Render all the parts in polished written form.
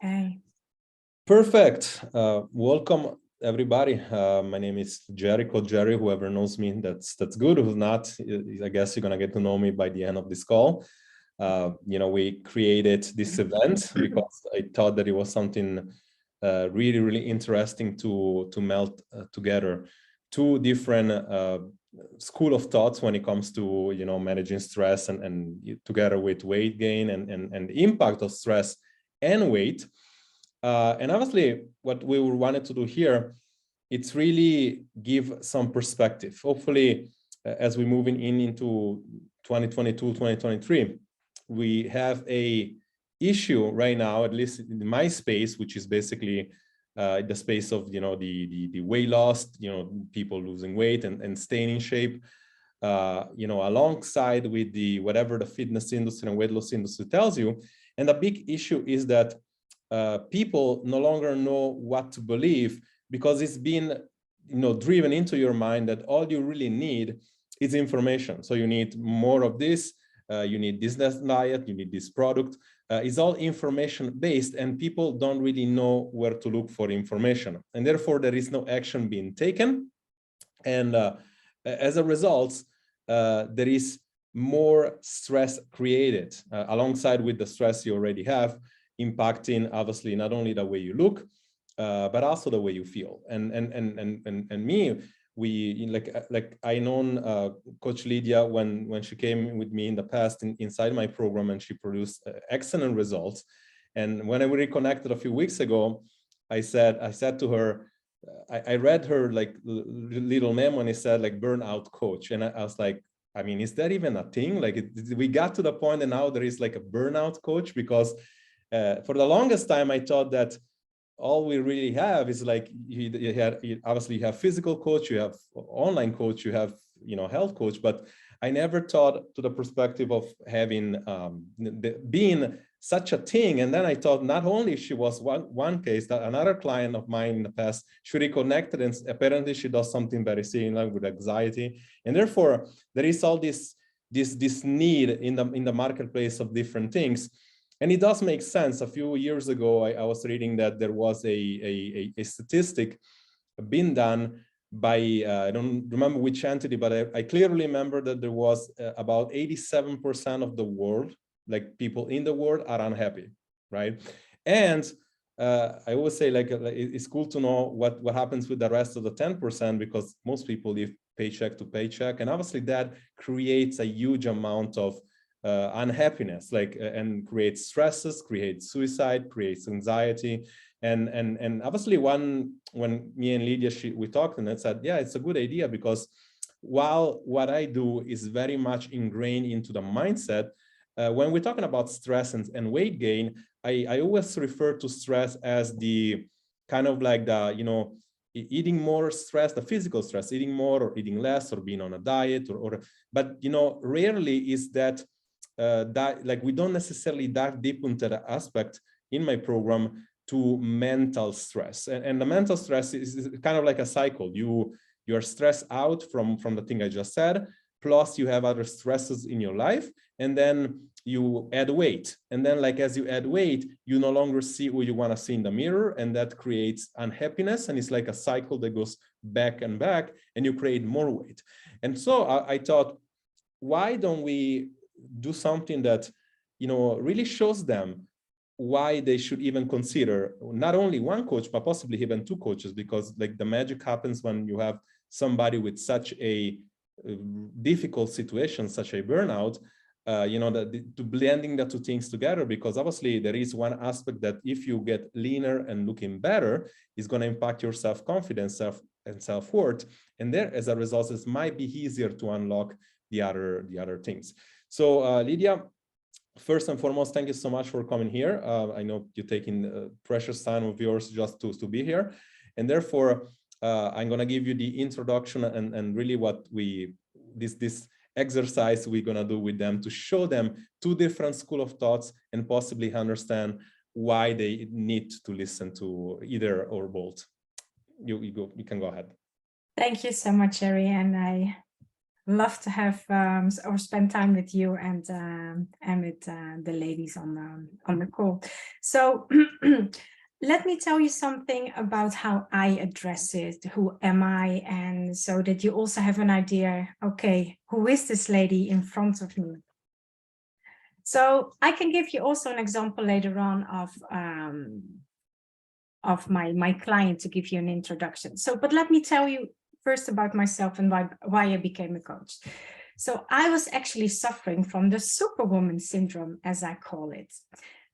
Hey. Perfect. Welcome everybody. My name is Jerry. Whoever knows me, that's good. Who's not, I guess you're gonna get to know me by the end of this call. We created this event because I thought that it was something really interesting to melt together two different school of thoughts when it comes to managing stress and together with weight gain and the impact of stress and weight. And obviously, what we wanted to do here, it's really give some perspective. Hopefully, as we move into 2022, 2023, we have a issue right now, at least in my space, which is basically the space of the weight loss, people losing weight and staying in shape, alongside with the whatever the fitness industry and weight loss industry tells you. And the big issue is that people no longer know what to believe because it's been driven into your mind that all you really need is information. So you need more of this, you need this diet, you need this product. It's all information based and people don't really know where to look for information. And therefore there is no action being taken. And as a result, there is more stress created alongside with the stress you already have, impacting obviously not only the way you look, but also the way you feel. And me, we like I known Coach Lydia when she came with me in the past inside my program, and she produced excellent results. And when we reconnected a few weeks ago, I said to her, I read her like little memo and it said like burnout coach, and I was like, I mean, is that even a thing? Like we got to the point and now there is like a burnout coach, because for the longest time, I thought that all we really have is like obviously you have physical coach, you have online coach, you have health coach, but I never thought to the perspective of having being such a thing. And then I thought not only she was one case, that another client of mine in the past, she reconnected and apparently she does something very similar with anxiety, and therefore there is all this need in the marketplace of different things. And it does make sense. A few years ago, I was reading that there was a statistic being done by, I don't remember which entity, but I clearly remember that there was about 87% of the world, like people in the world, are unhappy, right? And I always say like it's cool to know what happens with the rest of the 10%, because most people live paycheck to paycheck. And obviously that creates a huge amount of unhappiness, and creates stresses, creates suicide, creates anxiety, and obviously when me and Lydia we talked, and I said, yeah, it's a good idea, because while what I do is very much ingrained into the mindset, when we're talking about stress and weight gain, I always refer to stress as the kind of like the eating more stress, the physical stress, eating more or eating less, or being on a diet, but rarely is that that like we don't necessarily dive deep into the aspect in my program to mental stress, and the mental stress is kind of like a cycle. You're stressed out from the thing I just said, plus you have other stresses in your life, and then you add weight, and then like as you add weight, you no longer see who you want to see in the mirror, and that creates unhappiness, and it's like a cycle that goes back and back, and you create more weight. And so I thought, why don't we do something that really shows them why they should even consider not only one coach, but possibly even two coaches, because like the magic happens when you have somebody with such a difficult situation, such a burnout, to blending the two things together, because obviously there is one aspect that if you get leaner and looking better, is going to impact your self-confidence and self-worth, and there as a result it might be easier to unlock the other things. So Lydia, first and foremost, thank you so much for coming here. I know you're taking precious time of yours just to be here, and therefore I'm going to give you the introduction and really what this exercise we're going to do with them, to show them two different school of thoughts and possibly understand why they need to listen to either or both. You can go ahead. Thank you so much, Jerry, and I Love to have or spend time with you and with the ladies on the call. So let me tell you something about how I address it. Who am I? And so that you also have an idea. Okay, who is this lady in front of me? So I can give you also an example later on of my client to give you an introduction. So, but let me tell you first about myself and why I became a coach. So I was actually suffering from the superwoman syndrome, as I call it.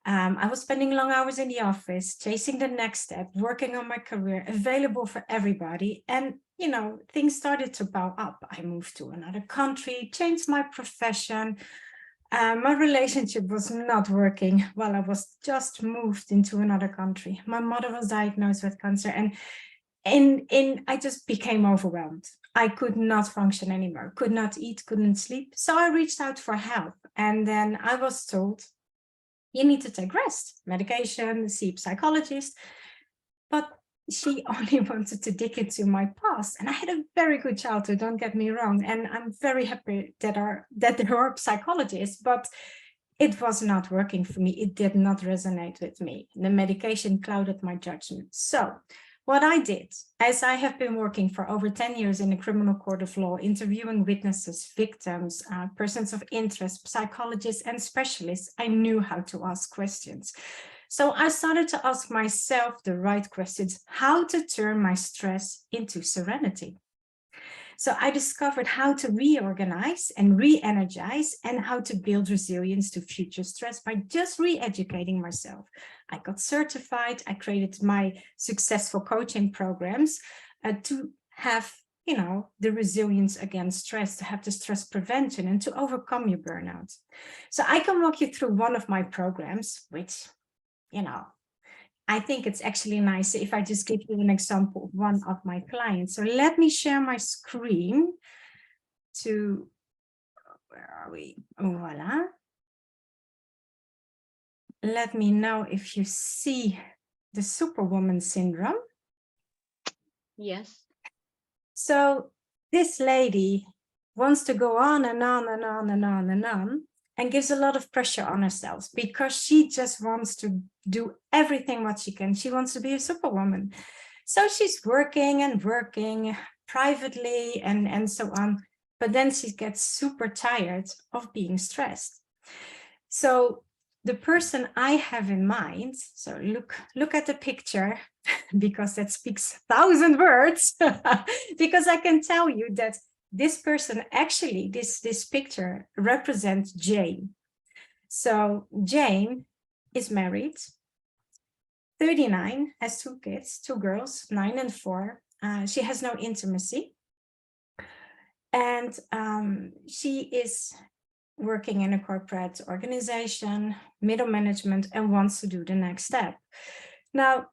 I was spending long hours in the office, chasing the next step, working on my career, available for everybody. And, you know, things started to bow up. I moved to another country, changed my profession. My relationship was not working while I was just moved into another country. My mother was diagnosed with cancer, and I just became overwhelmed. I could not function anymore, could not eat, couldn't sleep. So I reached out for help. And then I was told, you need to take rest, medication, see a psychologist. But she only wanted to dig into my past. And I had a very good childhood, don't get me wrong. And I'm very happy that there are psychologists, but it was not working for me. It did not resonate with me. The medication clouded my judgment. So what I did, as I have been working for over 10 years in the criminal court of law, interviewing witnesses, victims, persons of interest, psychologists, and specialists, I knew how to ask questions. So I started to ask myself the right questions, how to turn my stress into serenity. So I discovered how to reorganize and re-energize and how to build resilience to future stress by just re-educating myself. I got certified. I created my successful coaching programs to have, you know, the resilience against stress, to have the stress prevention and to overcome your burnout. So I can walk you through one of my programs, which, you know, I think it's actually nice if I just give you an example of one of my clients. So let me share my screen to, where are we? Voila. Let me know if you see the superwoman syndrome. Yes. So this lady wants to go on and on and on and on and on, and gives a lot of pressure on herself because she just wants to do everything what she can. She wants to be a superwoman. So she's working and working privately and so on, but then she gets super tired of being stressed. So the person I have in mind, so look at the picture, because that speaks 1,000 words, because I can tell you that this person, actually, this picture represents Jane. So Jane is married, 39, has 2 kids, 2 girls, 9 and 4. She has no intimacy. And she is working in a corporate organization, middle management, and wants to do the next step. Now,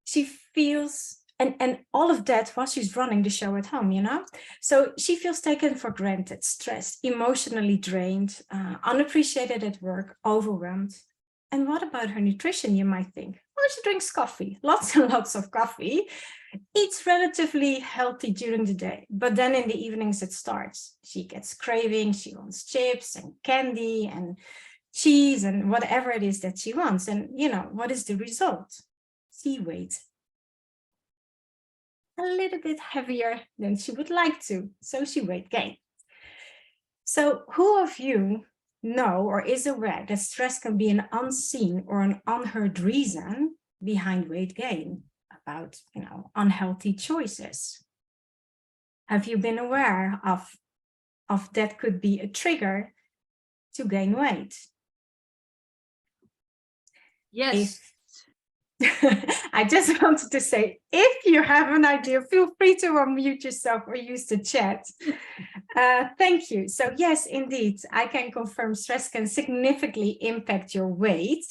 she feels, and all of that while she's running the show at home, you know? So she feels taken for granted, stressed, emotionally drained, unappreciated at work, overwhelmed. And what about her nutrition, you might think? Well, she drinks coffee, lots and lots of coffee, eats relatively healthy during the day, but then in the evenings it starts. She gets cravings, she wants chips and candy and cheese and whatever it is that she wants. And, you know, what is the result? She weighs a little bit heavier than she would like to, so she weight gain. So who of you know or is aware that stress can be an unseen or an unheard reason behind weight gain, about, you know, unhealthy choices? Have you been aware of that could be a trigger to gain weight? Yes. I just wanted to say, if you have an idea, feel free to unmute yourself or use the chat. Thank you. So yes, indeed, I can confirm stress can significantly impact your weight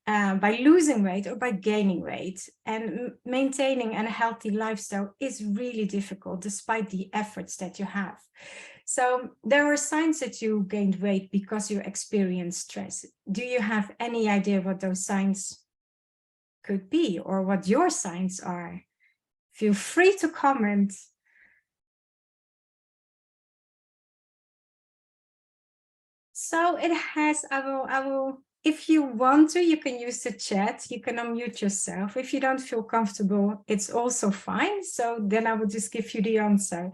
by losing weight or by gaining weight. And maintaining a healthy lifestyle is really difficult despite the efforts that you have. So there are signs that you gained weight because you experienced stress. Do you have any idea what those signs could be or what your signs are? Feel free to comment. So it has, I will, if you want to, you can use the chat, you can unmute yourself. If you don't feel comfortable, it's also fine. So then I will just give you the answer.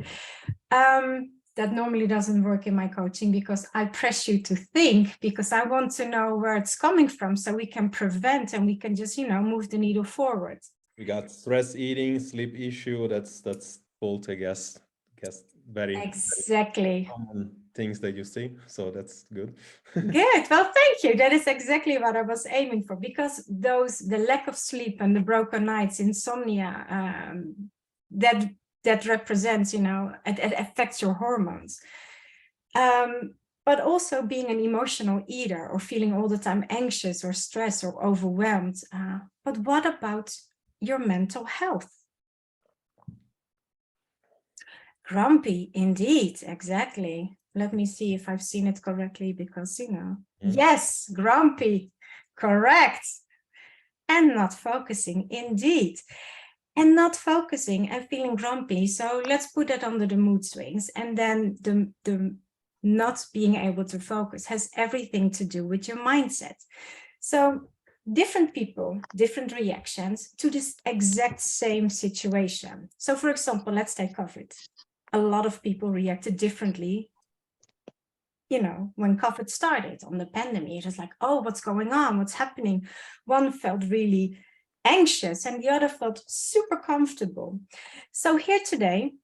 That normally doesn't work in my coaching because I press you to think, because I want to know where it's coming from so we can prevent and we can just, move the needle forward. We got stress eating, sleep issue. That's both, I guess very Exactly. common things that you see. So that's good. Good. Well, thank you. That is exactly what I was aiming for, because the lack of sleep and the broken nights, insomnia, that represents, it affects your hormones. But also being an emotional eater or feeling all the time anxious or stressed or overwhelmed. But what about your mental health? Grumpy, indeed, exactly. Let me see if I've seen it correctly, because, yes, grumpy, correct. And not focusing, indeed. And not focusing and feeling grumpy. So let's put that under the mood swings. And then the not being able to focus has everything to do with your mindset. So different people, different reactions to this exact same situation. So for example, let's take COVID. A lot of people reacted differently. When COVID started on the pandemic, it was like, oh, what's going on? What's happening? One felt really anxious and the other felt super comfortable. So here today,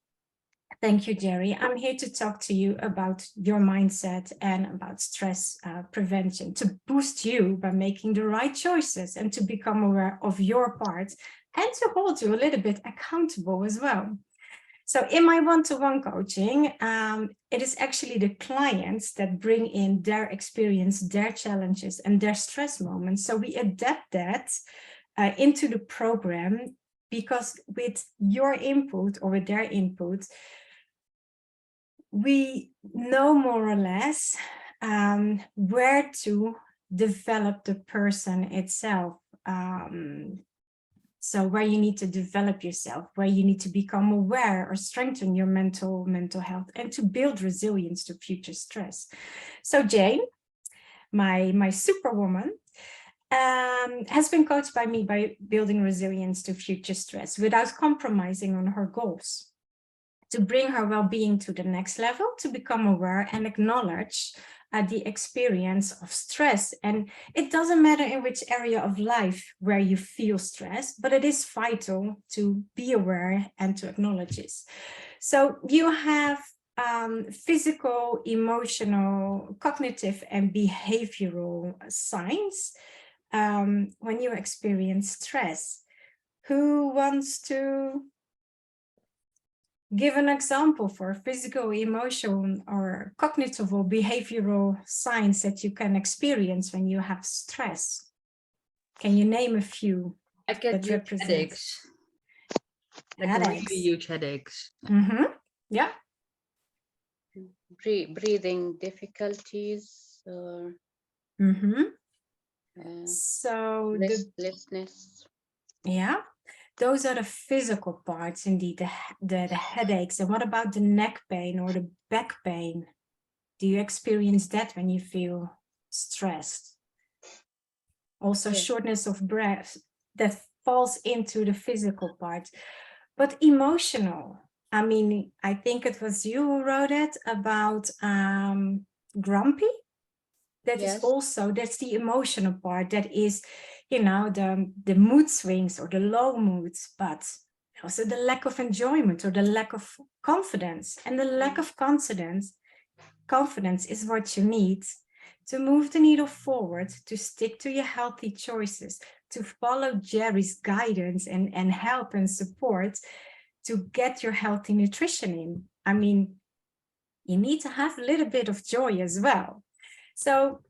thank you, Jerry. I'm here to talk to you about your mindset and about stress prevention, to boost you by making the right choices and to become aware of your part and to hold you a little bit accountable as well. So in my one-to-one coaching, it is actually the clients that bring in their experience, their challenges, and their stress moments. So we adapt that into the program, because with your input or with their input, we know more or less where to develop the person itself. So where you need to develop yourself, where you need to become aware or strengthen your mental health and to build resilience to future stress. So Jane, my superwoman, has been coached by me by building resilience to future stress without compromising on her goals, to bring her well-being to the next level, to become aware and acknowledge the experience of stress. And it doesn't matter in which area of life where you feel stress, but it is vital to be aware and to acknowledge this. So you have physical, emotional, cognitive, and behavioral signs when you experience stress. Who wants to give an example for physical, emotional, or cognitive or behavioral signs that you can experience when you have stress? Can you name a few? I get huge headaches. Like really huge headaches. Mm-hmm. Yeah. Breathing difficulties. Mm-hmm. So listlessness. Yeah. Those are the physical parts, indeed, the headaches. And what about the neck pain or the back pain? Do you experience that when you feel stressed? Also, yes. Shortness of breath, that falls into the physical part. But emotional, I mean, I think it was you who wrote it about grumpy. That yes. is also, that's the emotional part. That is, the mood swings or the low moods, but also the lack of enjoyment or the lack of confidence. And the lack of confidence is what you need to move the needle forward, to stick to your healthy choices, to follow Jerry's guidance and help and support to get your healthy nutrition in. I mean, you need to have a little bit of joy as well. So,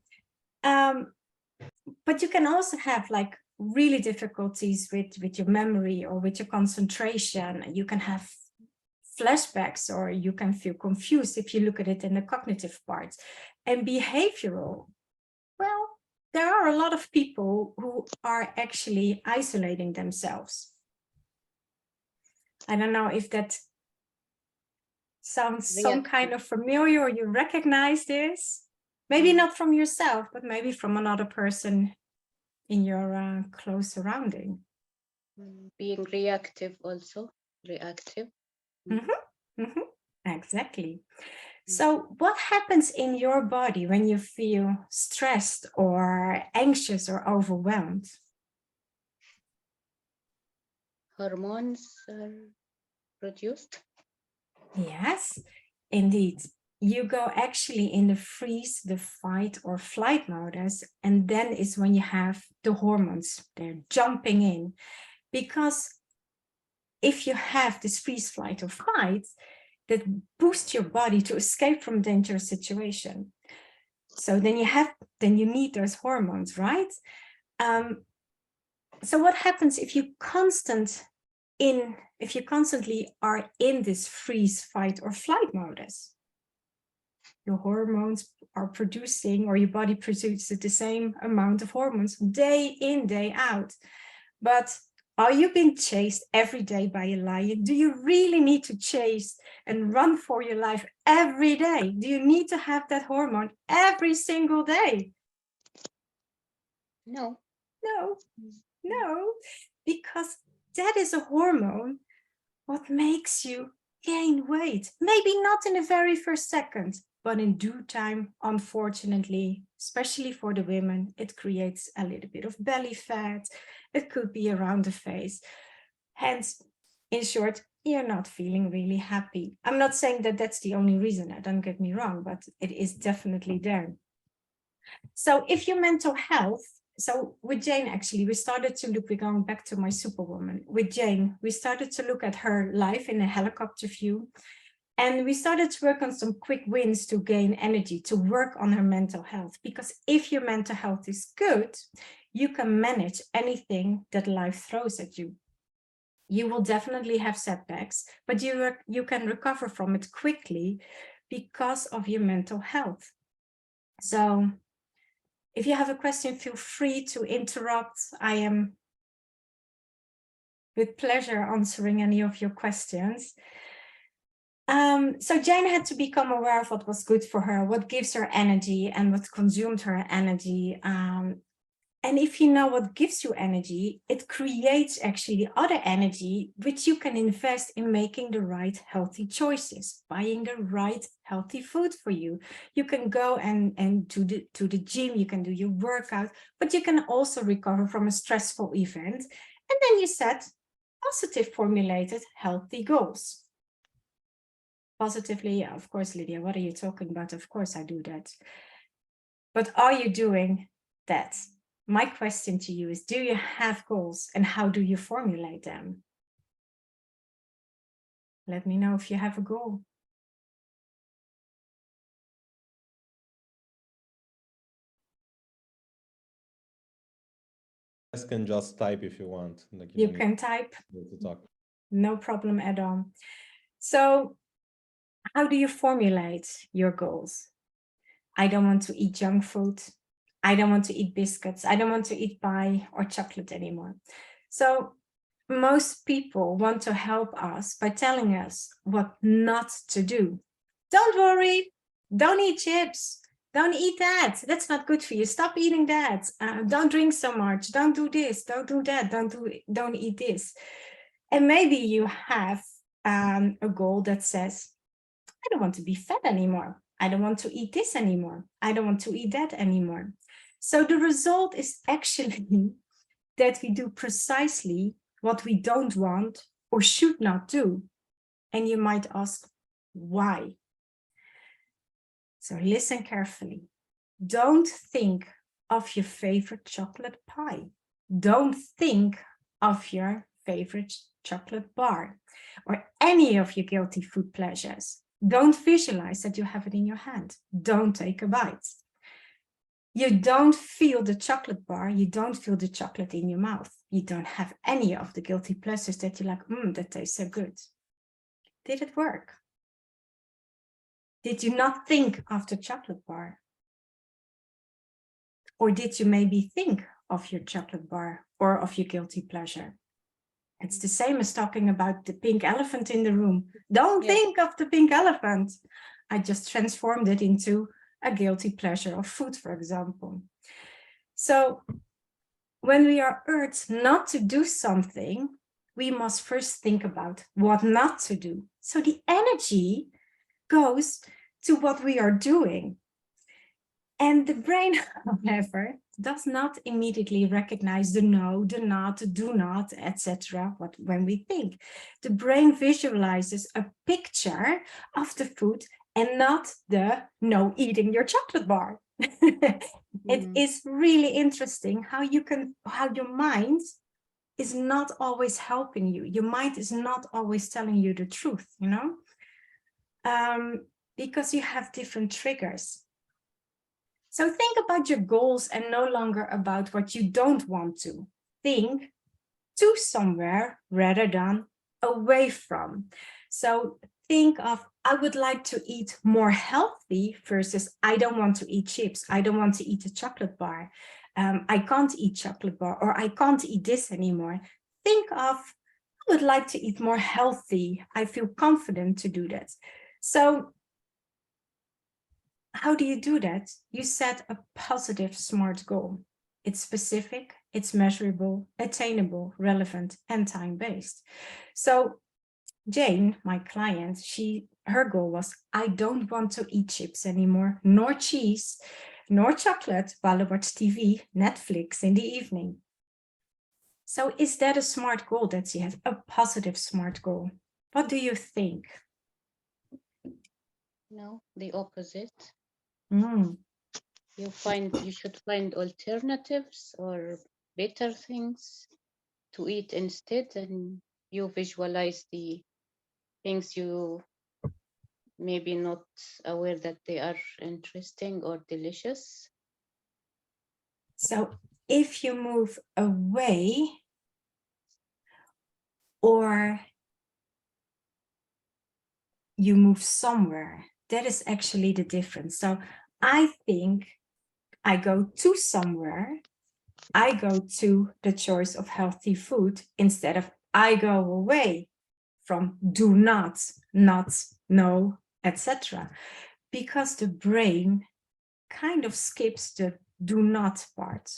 but you can also have like really difficulties with your memory or with your concentration. You can have flashbacks or you can feel confused if you look at it in the cognitive parts. And behavioral, well, there are a lot of people who are actually isolating themselves. I don't know if that sounds some kind of familiar or you recognize this. Maybe not from yourself, but maybe from another person in your close surrounding. Being reactive also, reactive. Exactly. So what happens in your body when you feel stressed or anxious or overwhelmed? Hormones are produced. Yes, indeed. You go actually in the freeze, the fight or flight modus, and then is when you have the hormones, they're jumping in. Because if you have this freeze, flight or fight, that boosts your body to escape from dangerous situation. So then you need those hormones, right? So what happens if you constantly are in this freeze, fight or flight modus? Your hormones are producing, or your body produces the same amount of hormones day in, day out. But are you being chased every day by a lion? Do you really need to chase and run for your life every day? Do you need to have that hormone every single day? No. No, because that is a hormone what makes you gain weight. Maybe not in the very first second, but in due time, unfortunately, especially for the women, it creates a little bit of belly fat. It could be around the face. Hence, in short, you're not feeling really happy. I'm not saying that that's the only reason, don't get me wrong, but it is definitely there. So if your mental health, so with Jane, actually, we started to look, we're going back to my superwoman. With Jane, we started to look at her life in a helicopter view. And we started to work on some quick wins to gain energy, to work on her mental health. Because if your mental health is good, you can manage anything that life throws at you. You will definitely have setbacks, but you can recover from it quickly because of your mental health. So if you have a question, feel free to interrupt. I am with pleasure answering any of your questions. So Jane had to become aware of what was good for her, what gives her energy and what consumed her energy. And if you know what gives you energy, it creates actually other energy, which you can invest in making the right healthy choices, buying the right healthy food for you. You can go and to the gym, you can do your workout, but you can also recover from a stressful event. And then you set positive formulated healthy goals. Positively, of course, Lydia, what are you talking about? Of course I do that. But are you doing that? My question to you is, do you have goals and how do you formulate them? Let me know if you have a goal. You guys can just type if you want. Like, You can type. To talk. No problem at all. So how do you formulate your goals? I don't want to eat junk food. I don't want to eat biscuits. I don't want to eat pie or chocolate anymore. So most people want to help us by telling us what not to do. Don't worry, don't eat chips. Don't eat that. That's not good for you. Stop eating that. Don't drink so much. Don't do this. Don't do that. Don't eat this. And maybe you have a goal that says, I don't want to be fat anymore. I don't want to eat this anymore. I don't want to eat that anymore. So the result is actually that we do precisely what we don't want or should not do. And you might ask, why? So listen carefully. Don't think of your favorite chocolate pie. Don't think of your favorite chocolate bar or any of your guilty food pleasures. Don't visualize that you have it in your hand. Don't take a bite. You don't feel the chocolate bar. You don't feel the chocolate in your mouth. You don't have any of the guilty pleasures that you like, that tastes so good. Did it work? Did you not think of the chocolate bar? Or did you maybe think of your chocolate bar or of your guilty pleasure? It's the same as talking about the pink elephant in the room. Don't think of the pink elephant. I just transformed it into a guilty pleasure of food, for example. So when we are urged not to do something, we must first think about what not to do. So the energy goes to what we are doing. And the brain, however, does not immediately recognize the no, the not, the do not, etc. When we think. The brain visualizes a picture of the food and not the no eating your chocolate bar. It is really interesting how your mind is not always helping you. Your mind is not always telling you the truth, you know, because you have different triggers. So think about your goals and no longer about what you don't want to. Think to somewhere rather than away from. So think of, I would like to eat more healthy versus I don't want to eat chips. I don't want to eat a chocolate bar. I can't eat chocolate bar, or I can't eat this anymore. Think of, I would like to eat more healthy. I feel confident to do that. So how do you do that? You set a positive, smart goal. It's specific, it's measurable, attainable, relevant, and time-based. So Jane, my client, her goal was, I don't want to eat chips anymore, nor cheese, nor chocolate while I watch TV, Netflix in the evening. So is that a smart goal that she has, a positive, smart goal? What do you think? No, the opposite. Mm. You should find alternatives or better things to eat instead, and you visualize the things you maybe not aware that they are interesting or delicious. So if you move away or you move somewhere, that is actually the difference. So I think I go to somewhere, I go to the choice of healthy food instead of I go away from do not, no, etc. Because the brain kind of skips the do not part.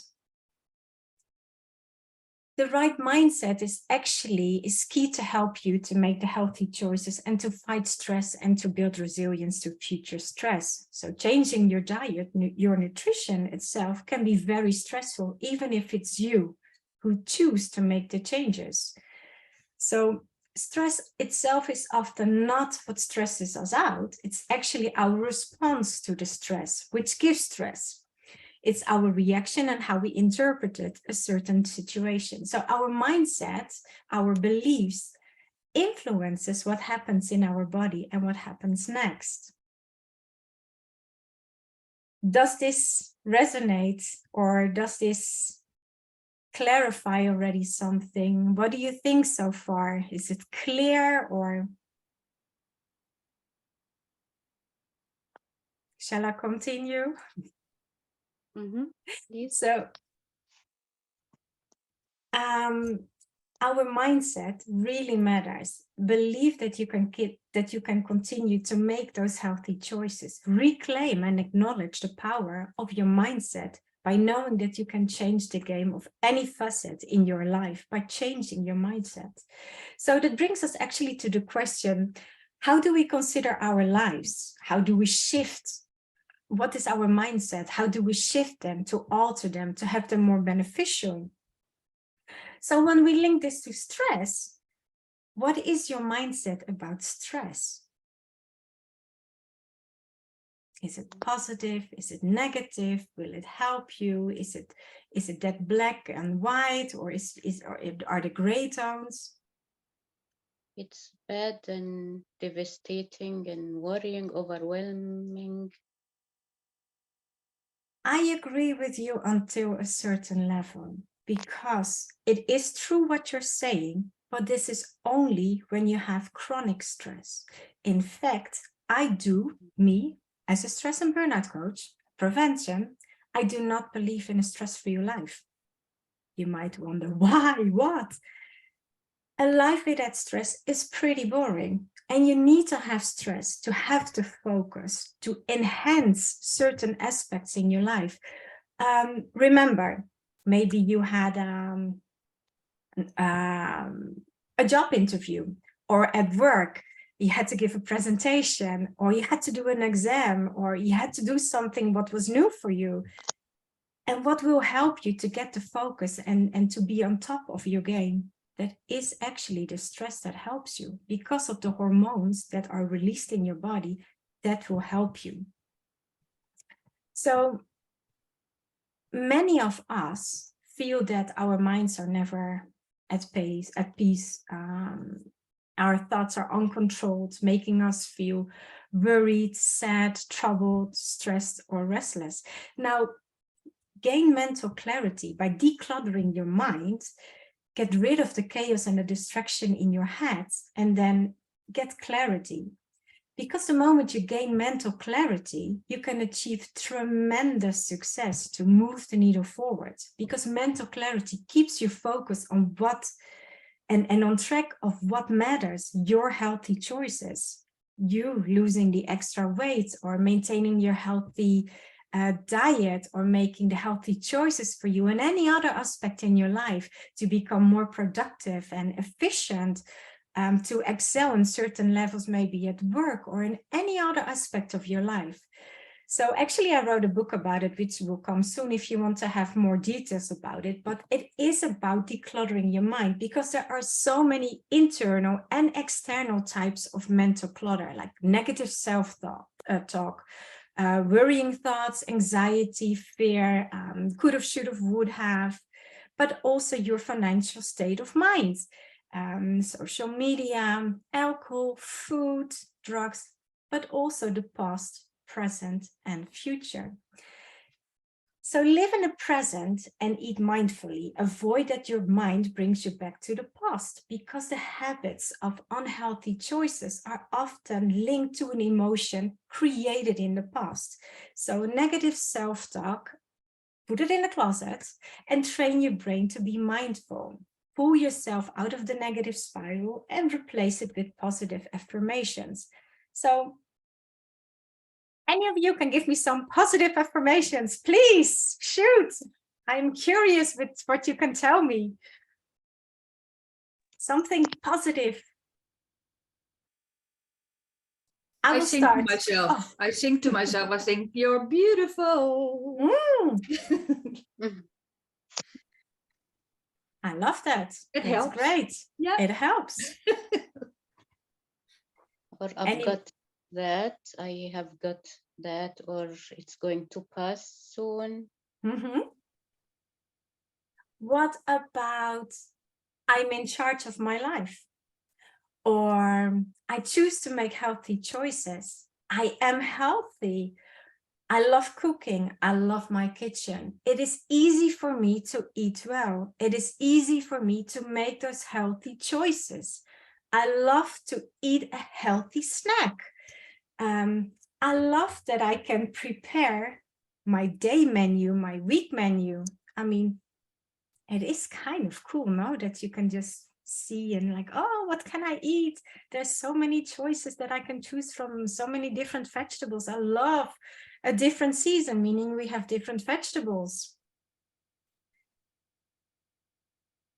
The right mindset is key to help you to make the healthy choices and to fight stress and to build resilience to future stress. So changing your diet, your nutrition itself can be very stressful, even if it's you who choose to make the changes. So stress itself is often not what stresses us out. It's actually our response to the stress, which gives stress. It's our reaction and how we interpreted a certain situation. So our mindset, our beliefs influences what happens in our body and what happens next. Does this resonate, or does this clarify already something? What do you think so far? Is it clear, or shall I continue? Please. So our mindset really matters. Believe that you can continue to make those healthy choices. Reclaim and acknowledge the power of your mindset by knowing that you can change the game of any facet in your life by changing your mindset. So that brings us actually to the question, how do we consider our lives? How do we shift? What is our mindset? How do we shift them, to alter them, to have them more beneficial? So when we link this to stress, what is your mindset about stress? Is it positive? Is it negative? Will it help you? Is it that black and white, or are the gray tones? It's bad and devastating and worrying, overwhelming. I agree with you until a certain level, because it is true what you're saying, but this is only when you have chronic stress. In fact, as a stress and burnout coach, prevention, I do not believe in a stress-free life. You might wonder why, what? a life without stress is pretty boring. And you need to have stress to have the focus, to enhance certain aspects in your life. Remember, maybe you had a job interview, or at work, you had to give a presentation, or you had to do an exam, or you had to do something what was new for you. And what will help you to get the focus and to be on top of your game? That is actually the stress that helps you, because of the hormones that are released in your body that will help you. So many of us feel that our minds are never at peace. Our thoughts are uncontrolled, making us feel worried, sad, troubled, stressed, or restless. Now, gain mental clarity by decluttering your mind, get rid of the chaos and the distraction in your head, and then get clarity. Because the moment you gain mental clarity, you can achieve tremendous success to move the needle forward, because mental clarity keeps you focused on what and on track of what matters, your healthy choices, you losing the extra weight or maintaining your healthy diet, or making the healthy choices for you and any other aspect in your life to become more productive and efficient, to excel in certain levels, maybe at work or in any other aspect of your life. So actually, I wrote a book about it, which will come soon if you want to have more details about it. But it is about decluttering your mind, because there are so many internal and external types of mental clutter, like negative self-talk, worrying thoughts, anxiety, fear, could have, should have, would have, but also your financial state of mind, social media, alcohol, food, drugs, but also the past, present, and future. So live in the present and eat mindfully. Avoid that your mind brings you back to the past, because the habits of unhealthy choices are often linked to an emotion created in the past. So negative self-talk, put it in the closet and train your brain to be mindful. Pull yourself out of the negative spiral and replace it with positive affirmations. So any of you can give me some positive affirmations, please. Shoot. I'm curious with what you can tell me. Something positive. I will sing start. to myself. Oh. I sing to myself. I think you're beautiful. I love that. It That's helps. great. Yeah. It helps. Or I've got that, I have got that, or it's going to pass soon. What about I'm in charge of my life? Or I choose to make healthy choices. I am healthy. I love cooking. I love my kitchen. It is easy for me to eat well. It is easy for me to make those healthy choices. I love to eat a healthy snack. I love that I can prepare my day menu, my week menu. I mean, it is kind of cool, no? That you can just see and like, oh, what can I eat? There's so many choices that I can choose from, so many different vegetables. I love a different season, meaning we have different vegetables.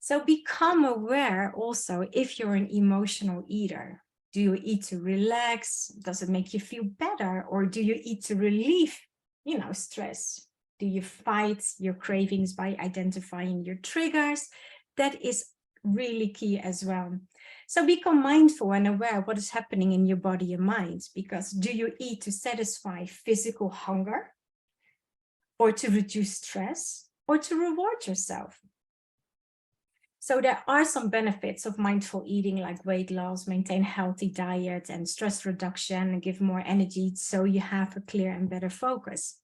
So become aware also if you're an emotional eater. Do you eat to relax? Does it make you feel better? Or do you eat to relieve, stress? Do you fight your cravings by identifying your triggers? That is really key as well. So become mindful and aware of what is happening in your body and mind, because do you eat to satisfy physical hunger, or to reduce stress, or to reward yourself? So there are some benefits of mindful eating, like weight loss, maintain healthy diet, and stress reduction, and give more energy, so you have a clear and better focus.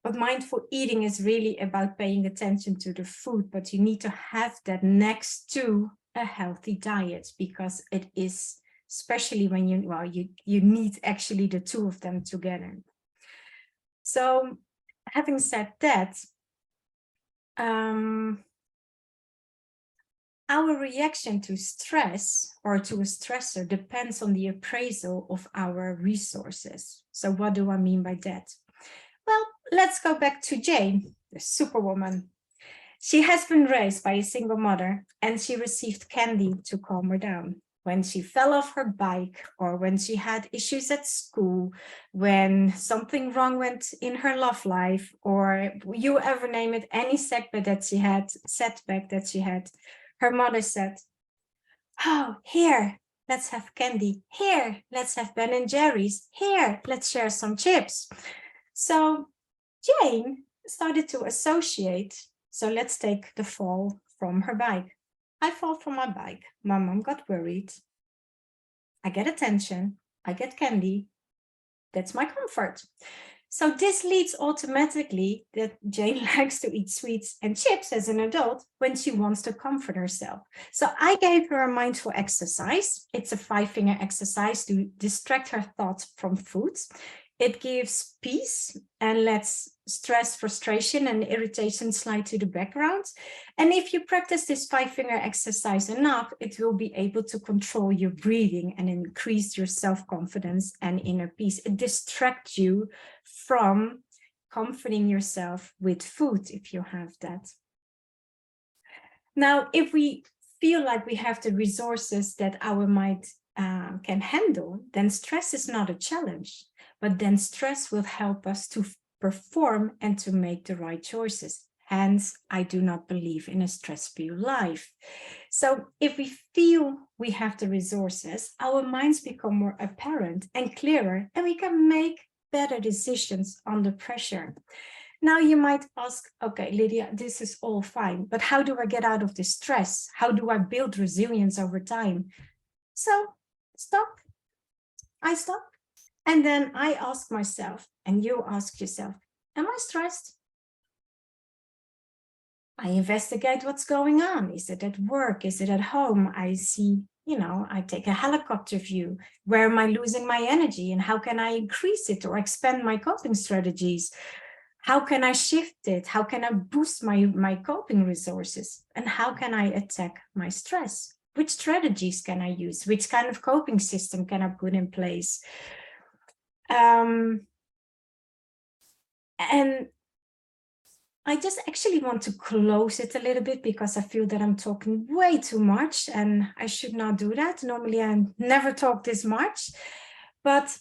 But mindful eating is really about paying attention to the food, but you need to have that next to a healthy diet, because it is, especially when you need actually the two of them together. So having said that, our reaction to stress or to a stressor depends on the appraisal of our resources. So what do I mean by that? Well, let's go back to Jane, the superwoman. She has been raised by a single mother, and she received candy to calm her down. When she fell off her bike, or when she had issues at school, when something wrong went in her love life, or you ever name it, any setback that she had, her mother said, "Oh, here, let's have candy. Here, let's have Ben and Jerry's. Here, let's share some chips." So Jane started to associate. So let's take the fall from her bike. I fall from my bike. My mom got worried. I get attention. I get candy. That's my comfort. So this leads automatically that Jane likes to eat sweets and chips as an adult when she wants to comfort herself. So I gave her a mindful exercise. It's a 5-finger exercise to distract her thoughts from food. It gives peace and lets stress, frustration, and irritation slide to the background. And if you practice this 5-finger exercise enough, it will be able to control your breathing and increase your self-confidence and inner peace. It distracts you from comforting yourself with food if you have that. Now, if we feel like we have the resources that our mind can handle, then stress is not a challenge. But then stress will help us to perform and to make the right choices. Hence, I do not believe in a stress-free life. So if we feel we have the resources, our minds become more apparent and clearer, and we can make better decisions under pressure. Now you might ask, okay, Lydia, this is all fine, but how do I get out of this stress? How do I build resilience over time? So stop. I stop. And then I ask myself, and you ask yourself, am I stressed? I investigate what's going on. Is it at work? Is it at home? I see, I take a helicopter view. Where am I losing my energy? And how can I increase it or expand my coping strategies? How can I shift it? How can I boost my coping resources? And how can I attack my stress? Which strategies can I use? Which kind of coping system can I put in place? And I just actually want to close it a little bit because I feel that I'm talking way too much and I should not do that. Normally I never talk this much, but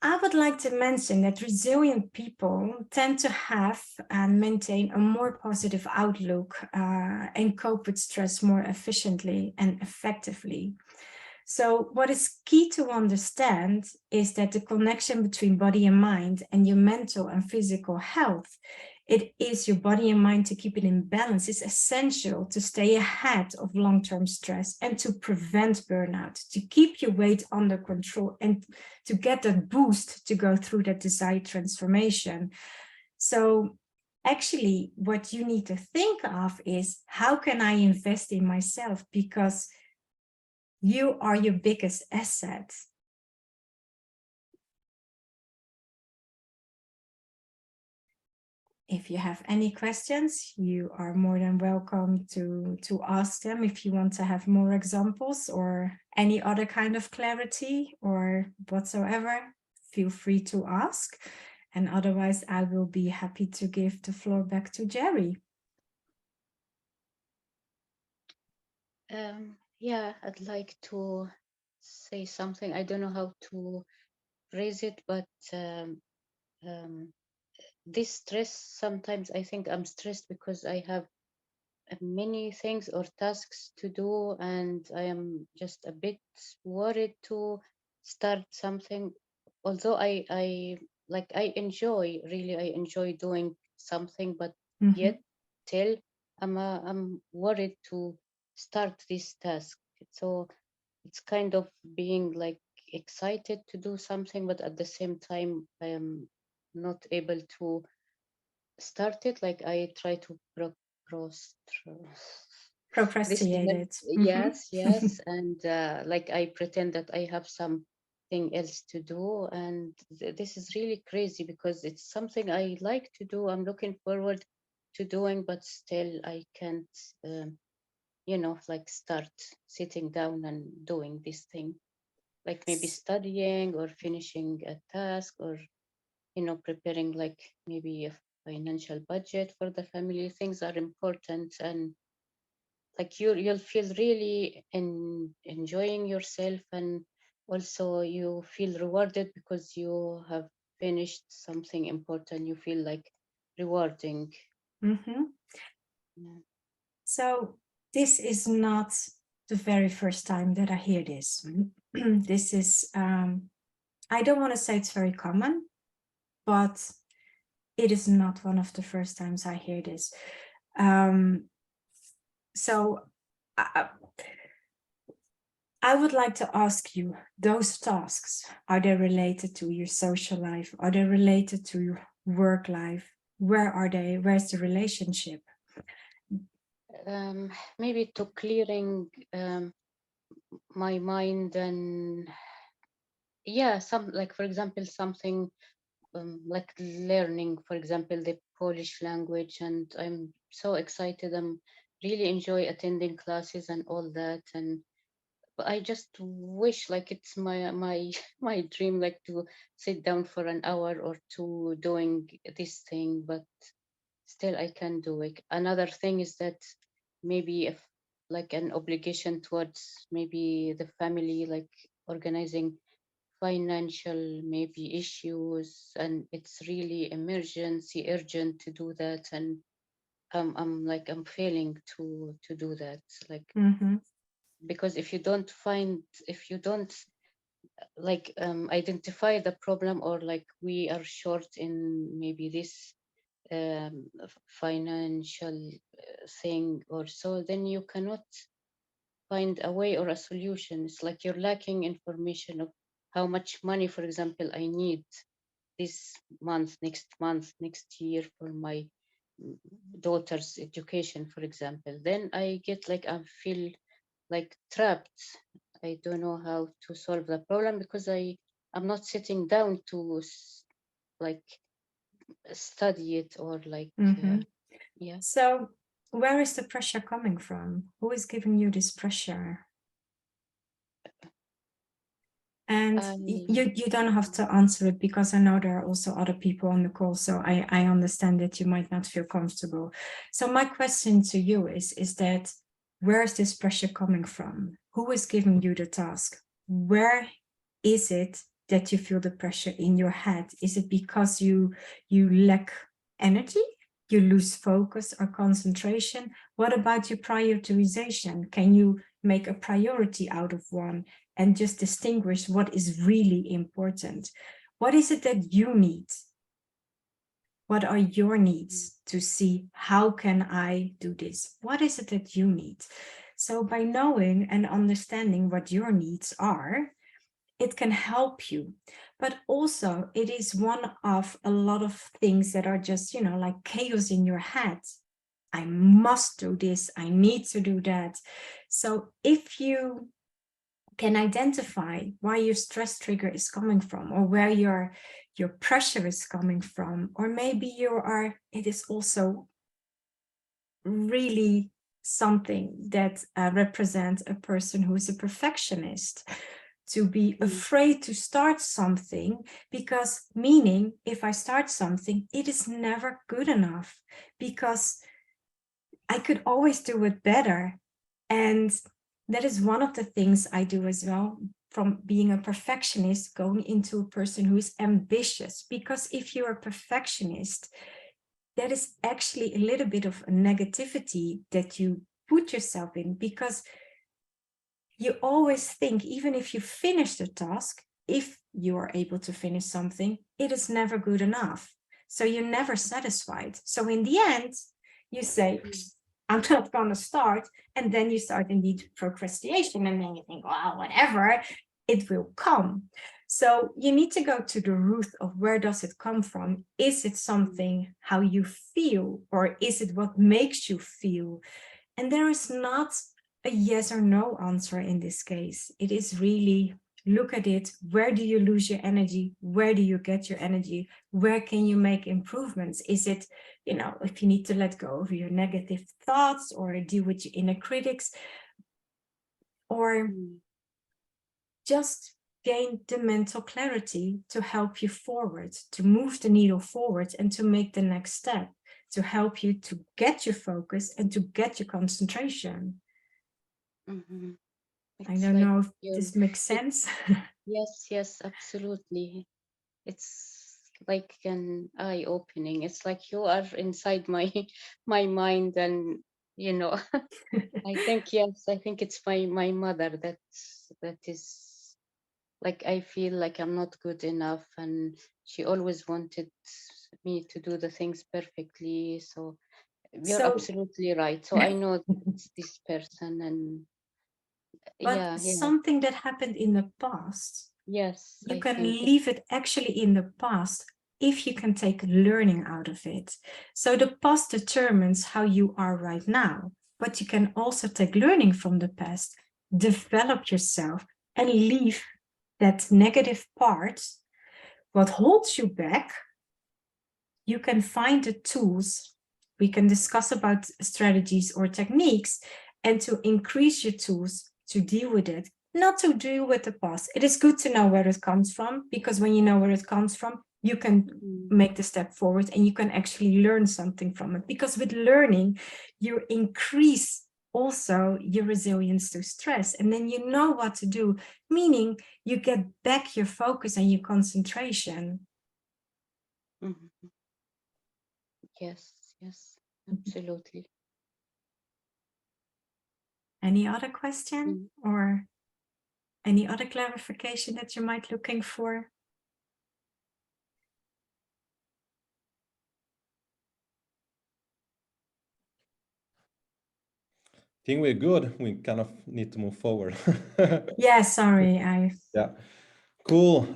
I would like to mention that resilient people tend to have and maintain a more positive outlook and cope with stress more efficiently and effectively. So what is key to understand is that the connection between body and mind and your mental and physical health, it is your body and mind to keep it in balance. It's essential to stay ahead of long-term stress and to prevent burnout, to keep your weight under control and to get that boost to go through that desired transformation. So actually what you need to think of is, how can I invest in myself? Because you are your biggest asset. If you have any questions, you are more than welcome to ask them. If you want to have more examples or any other kind of clarity or whatsoever, feel free to ask. And otherwise, I will be happy to give the floor back to Jerry. Yeah, I'd like to say something. I don't know how to phrase it, but this stress, sometimes I think I'm stressed because I have many things or tasks to do, and I am just a bit worried to start something. Although I really I enjoy doing something, but yet still I'm worried to start this task. So it's kind of being like excited to do something, but at the same time I am not able to start it. Like I try to this is like, Procrastinated. yes, and like I pretend that I have something else to do, and this is really crazy because it's something I like to do. I'm looking forward to doing, but still I can't you know, like start sitting down and doing this thing, like maybe studying or finishing a task, or, you know, preparing like maybe a financial budget for the family. Things are important, and like you'll feel really enjoying yourself, and also you feel rewarded because you have finished something important. You feel like rewarding. Mhm. Yeah. So this is not the very first time that I hear this. This is, I don't want to say it's very common, but it is not one of the first times I hear this. So I would like to ask you, those tasks, are they related to your social life? Are they related to your work life? Where are they? Where's the relationship? Maybe to clearing my mind, and yeah, some, like for example, something like learning, for example, the Polish language, and I'm so excited. I'm really enjoy attending classes and all that, and but I just wish like it's my my dream, like to sit down for an hour or two doing this thing, but still I can do it. Another thing is that maybe if like an obligation towards maybe the family, like organizing financial maybe issues, and it's really emergency urgent to do that, and I'm failing to do that, like Mhm. because if you don't like identify the problem, or like we are short in maybe this financial thing or so, then you cannot find a way or a solution. It's like you're lacking information of how much money, for example, I need this month, next year for my mm, daughter's education, for example. Then I get like I feel like trapped. I don't know how to solve the problem because I'm not sitting down to like study it, or like Mhm. yeah. So where is the pressure coming from? Who is giving you this pressure? And you don't have to answer it, because I know there are also other people on the call, so I understand that you might not feel comfortable. So my question to you is that where is this pressure coming from? Who is giving you the task? Where is it that you feel the pressure in your head? Is it because you lack energy? You lose focus or concentration? What about your prioritization? Can you make a priority out of one and just distinguish what is really important? What is it that you need? What are your needs to see, how can I do this? What is it that you need? So by knowing and understanding what your needs are, it can help you. But also it is one of a lot of things that are just, you know, like chaos in your head. I must do this, I need to do that. So if you can identify where your stress trigger is coming from, or where your pressure is coming from, or maybe it is also really something that represents a person who is a perfectionist, to be afraid to start something, because meaning if I start something, it is never good enough, because I could always do it better. And that is one of the things I do as well, from being a perfectionist going into a person who is ambitious. Because if you're a perfectionist, that is actually a little bit of a negativity that you put yourself in, because you always think, even if you finish the task, if you are able to finish something, it is never good enough. So you're never satisfied. So in the end, you say, I'm not going to start. And then you start indeed procrastination, and then you think, well, whatever, it will come. So you need to go to the root of where does it come from? Is it something how you feel, or is it what makes you feel? And there is not a yes or no answer in this case. It is really look at it. Where do you lose your energy? Where do you get your energy? Where can you make improvements? Is it, you know, if you need to let go of your negative thoughts or deal with your inner critics, or just gain the mental clarity to help you forward, to move the needle forward and to make the next step, to help you to get your focus and to get your concentration. I don't know if this makes sense. Yes, yes, absolutely. It's like an eye-opening. It's like you are inside my my mind, and you know, I think, yes, I think it's my mother that is like, I feel like I'm not good enough, and she always wanted me to do the things perfectly. So you're So, absolutely right. So I know it's this person, and but yeah, something that happened in the past, yes, you I can think leave it actually in the past if you can take learning out of it. So the past determines how you are right now, but you can also take learning from the past, develop yourself, and leave that negative part, what holds you back. You can find the tools. We can discuss about strategies or techniques, and to increase your tools to deal with it, not to deal with the past. It is good to know where it comes from, because when you know where it comes from, you can make the step forward and you can actually learn something from it. Because with learning, you increase also your resilience to stress, and then you know what to do, meaning you get back your focus and your concentration. yes, yes, absolutely. Any other question or any other clarification that you might looking for? I think we're good. We kind of need to move forward. Yeah, sorry. Yeah, cool.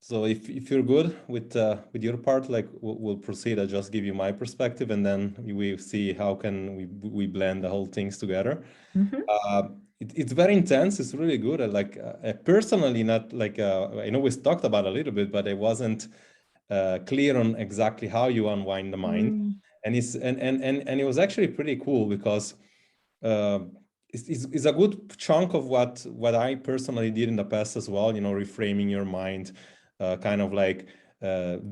So if you're good with your part, like we'll proceed. I'll just give you my perspective, and then we see how can we blend the whole things together. It's very intense. It's really good. I personally, not like I know we talked about a little bit, but I wasn't clear on exactly how you unwind the mind. And it was actually pretty cool because it's a good chunk of what I personally did in the past as well. You know, reframing your mind, kind of like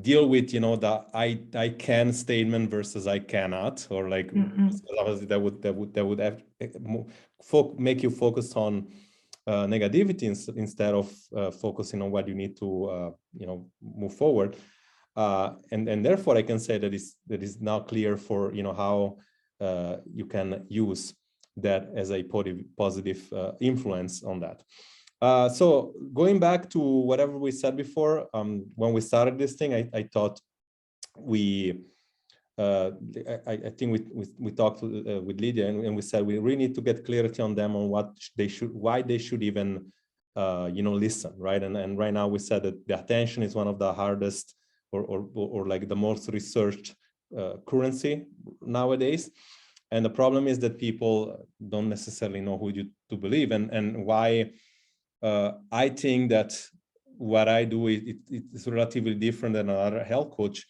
deal with, you know, the I can statement versus I cannot, or like obviously that would have make you focus on negativity instead of focusing on what you need to you know, move forward. And therefore I can say that is now clear for, you know, how you can use that as a positive influence on that. So going back to whatever we said before, when we started this thing, I thought we I think we talked with Lydia, and we said we really need to get clarity on them on what they should, why they should even you know, listen, right? And right now we said that the attention is one of the hardest or like the most researched currency nowadays. And the problem is that people don't necessarily know who to believe, and why I think that what I do it's relatively different than another health coach.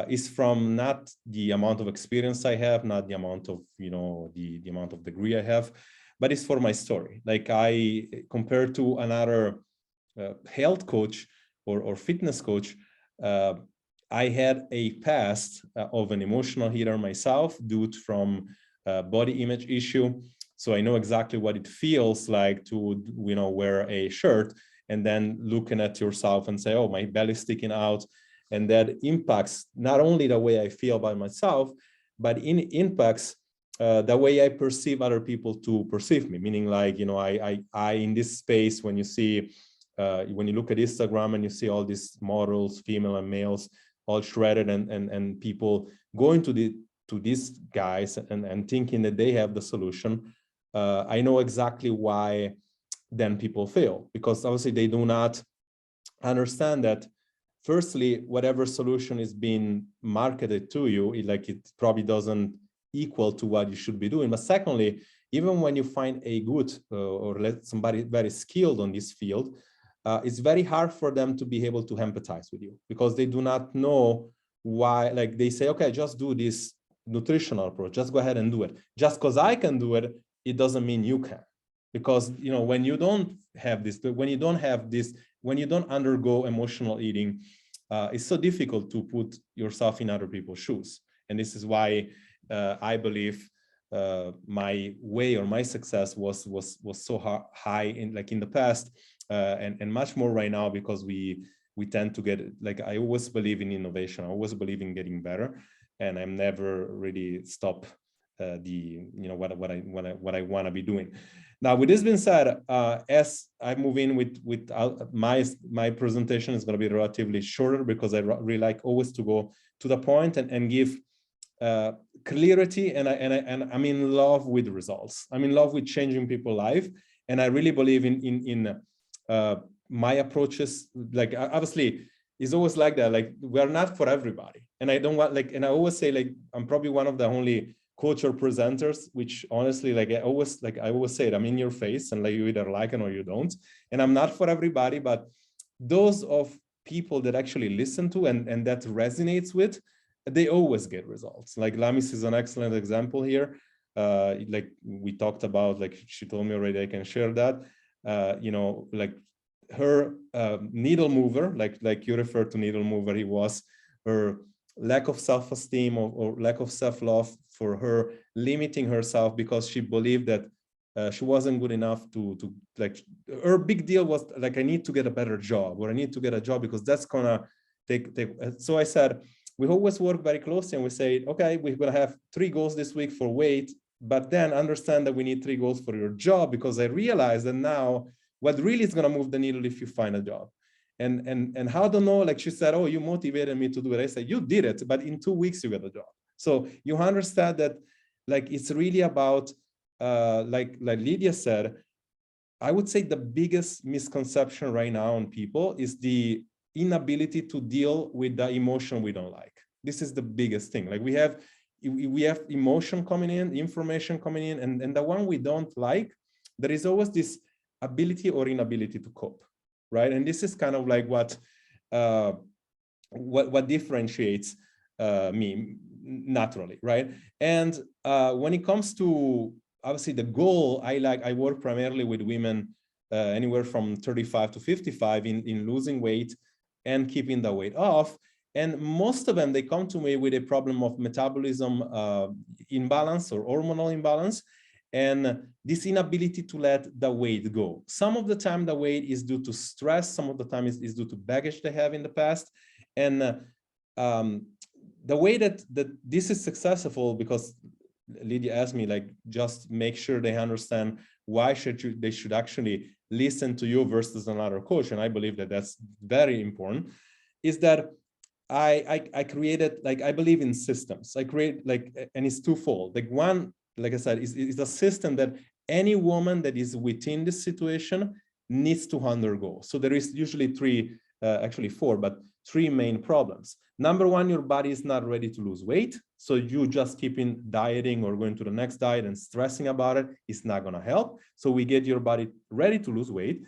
Is from not the amount of experience I have, not the amount of, you know, the amount of degree I have, but it's for my story. Like I, compared to another health coach or fitness coach, I had a past of an emotional healer myself due from body image issue. So I know exactly what it feels like to, you know, wear a shirt and then looking at yourself and say, oh, my belly's sticking out. And that impacts not only the way I feel by myself, but impacts the way I perceive other people to perceive me. Meaning, like, you know, I in this space, when you see, when you look at Instagram and you see all these models, female and males, all shredded, and people going to these guys and thinking that they have the solution, I know exactly why then people fail, because obviously they do not understand that. Firstly, whatever solution is being marketed to you, it probably doesn't equal to what you should be doing. But secondly, even when you find a good or let somebody very skilled on this field, it's very hard for them to be able to empathize with you because they do not know why. Like they say, okay, just do this nutritional approach, just go ahead and do it. Just because I can do it, it doesn't mean you can. Because, you know, when you don't have this, when you don't undergo emotional eating, it's so difficult to put yourself in other people's shoes. And this is why I believe my way or my success was so high in the past, and much more right now, because we tend to get, like, I always believe in innovation. I always believe in getting better, and I'm never really stop what I want to be doing. Now, with this being said, as I move in with my presentation is going to be relatively shorter, because I really like always to go to the point and give clarity, and I'm in love with results. I'm in love with changing people's life, and I really believe in my approaches. Like, obviously, it's always like that. Like, we are not for everybody, and I don't want, like, and I always say, like, I'm probably one of the only coach or presenters, which honestly, like, I always say it, I'm in your face, and like, you either like it or you don't. And I'm not for everybody, but those of people that actually listen to and that resonates with, they always get results. Like Lamis is an excellent example here. Like we talked about, like she told me already, I can share that. Like her needle mover, like you referred to needle mover, he was her lack of self-esteem or lack of self-love, for her limiting herself because she believed that she wasn't good enough to like, her big deal was like, I need to get a better job, or I need to get a job because that's gonna take. So I said, we always work very closely, and we say, okay, we're gonna have 3 goals this week for weight, but then understand that we need 3 goals for your job, because I realized that now what really is gonna move the needle if you find a job. And how to know, like she said, oh, you motivated me to do it. I said, you did it, but in 2 weeks you got a job. So you understand that, like, it's really about, like Lydia said, I would say the biggest misconception right now on people is the inability to deal with the emotion we don't like. This is the biggest thing. Like, we have emotion coming in, information coming in, and the one we don't like, there is always this ability or inability to cope, right? And this is kind of like what differentiates me naturally, right? And when it comes to, obviously, the goal, I work primarily with women anywhere from 35 to 55 in losing weight and keeping the weight off. And most of them, they come to me with a problem of metabolism imbalance or hormonal imbalance, and this inability to let the weight go. Some of the time the weight is due to stress, some of the time is due to baggage they have in the past. And the way that this is successful, because Lydia asked me, like, just make sure they understand why they should actually listen to you versus another coach. And I believe that that's very important, is that I created, like, I believe in systems. I create, like, and it's twofold. Like, one, like I said, is a system that any woman that is within this situation needs to undergo. So there is usually 3, actually 4, but 3 main problems. Number 1, your body is not ready to lose weight. So you just keeping dieting or going to the next diet and stressing about it is not going to help. So we get your body ready to lose weight.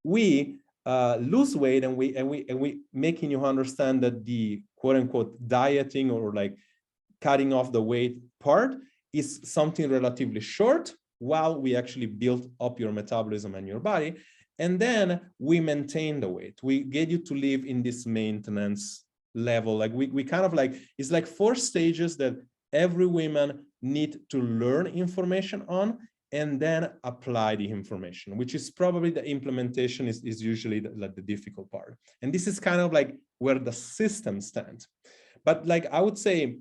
We lose weight, and we making you understand that the quote unquote dieting or like cutting off the weight part is something relatively short, while we actually build up your metabolism and your body. And then we maintain the weight. We get you to live in this maintenance level. Like we kind of like, it's like 4 stages that every woman need to learn information on, and then apply the information, which is probably the implementation is usually the difficult part. And this is kind of like where the system stands. But like, I would say,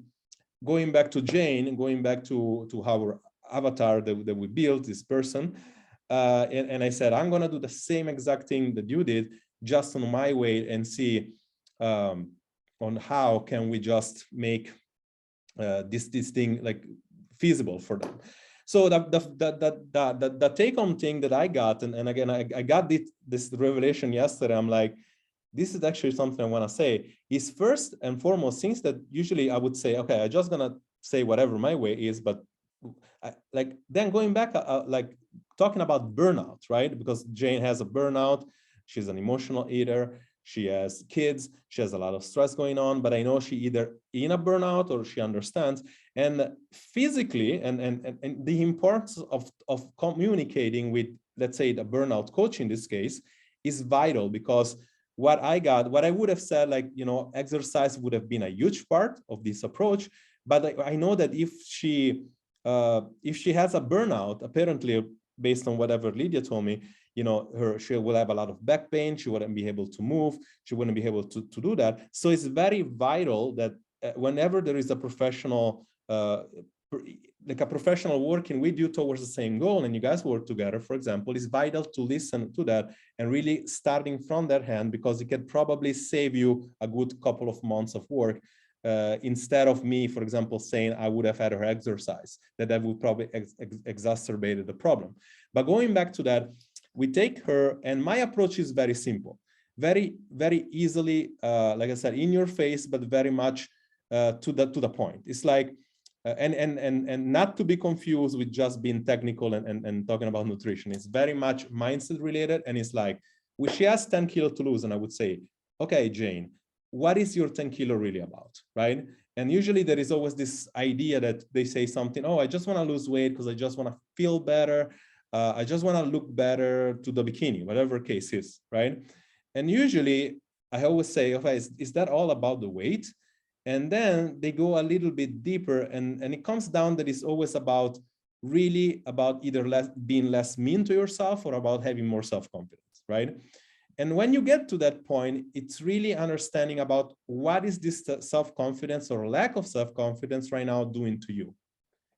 going back to Jane and going back to our avatar that we built, this person, and I said, I'm going to do the same exact thing that you did, just on my way, and see on how can we just make this thing like feasible for them. So the take-home thing that I got, and again, I got this revelation yesterday. I'm like, this is actually something I want to say, is first and foremost things that usually I would say, okay, I'm just going to say whatever my way is, but like then going back, like talking about burnout, right? Because Jane has a burnout. She's an emotional eater. She has kids. She has a lot of stress going on, but I know she either in a burnout or she understands. And physically, and the importance of communicating with, let's say, the burnout coach in this case is vital, because what I would have said, like, you know, exercise would have been a huge part of this approach. But I know that if she has a burnout, apparently, based on whatever Lydia told me, you know, she will have a lot of back pain. She wouldn't be able to move. She wouldn't be able to do that. So it's very vital that whenever there is a professional, like a professional working with you towards the same goal, and you guys work together, for example, it's vital to listen to that and really starting from that hand, because it can probably save you a good couple of months of work. Instead of me, for example, saying I would have had her exercise, that would probably exacerbated the problem. But going back to that, we take her, and my approach is very simple, very, very easily, like I said, in your face, but very much to the point. It's like, and not to be confused with just being technical and talking about nutrition. It's very much mindset related, and it's like, she has 10 kilo to lose, and I would say, okay, Jane, what is your 10 kilo really about, right? And usually there is always this idea that they say something, oh, I just want to lose weight because I just want to feel better. I just want to look better to the bikini, whatever case is, right? And usually I always say, okay, is that all about the weight? And then they go a little bit deeper, and it comes down that it's always about really about either being less mean to yourself or about having more self-confidence, right? And when you get to that point, it's really understanding about what is this self-confidence or lack of self-confidence right now doing to you.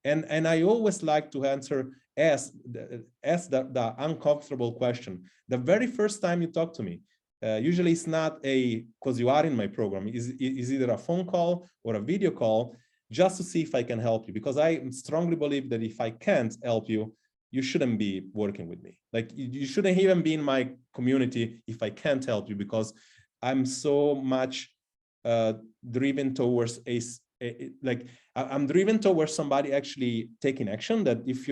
And I always like to answer as the uncomfortable question. The very first time you talk to me, usually it's not because you are in my program, is either a phone call or a video call, just to see if I can help you. Because I strongly believe that if I can't help you, you shouldn't be working with me. Like, you shouldn't even be in my community if I can't help you, because I'm so much driven towards I'm driven towards somebody actually taking action, that if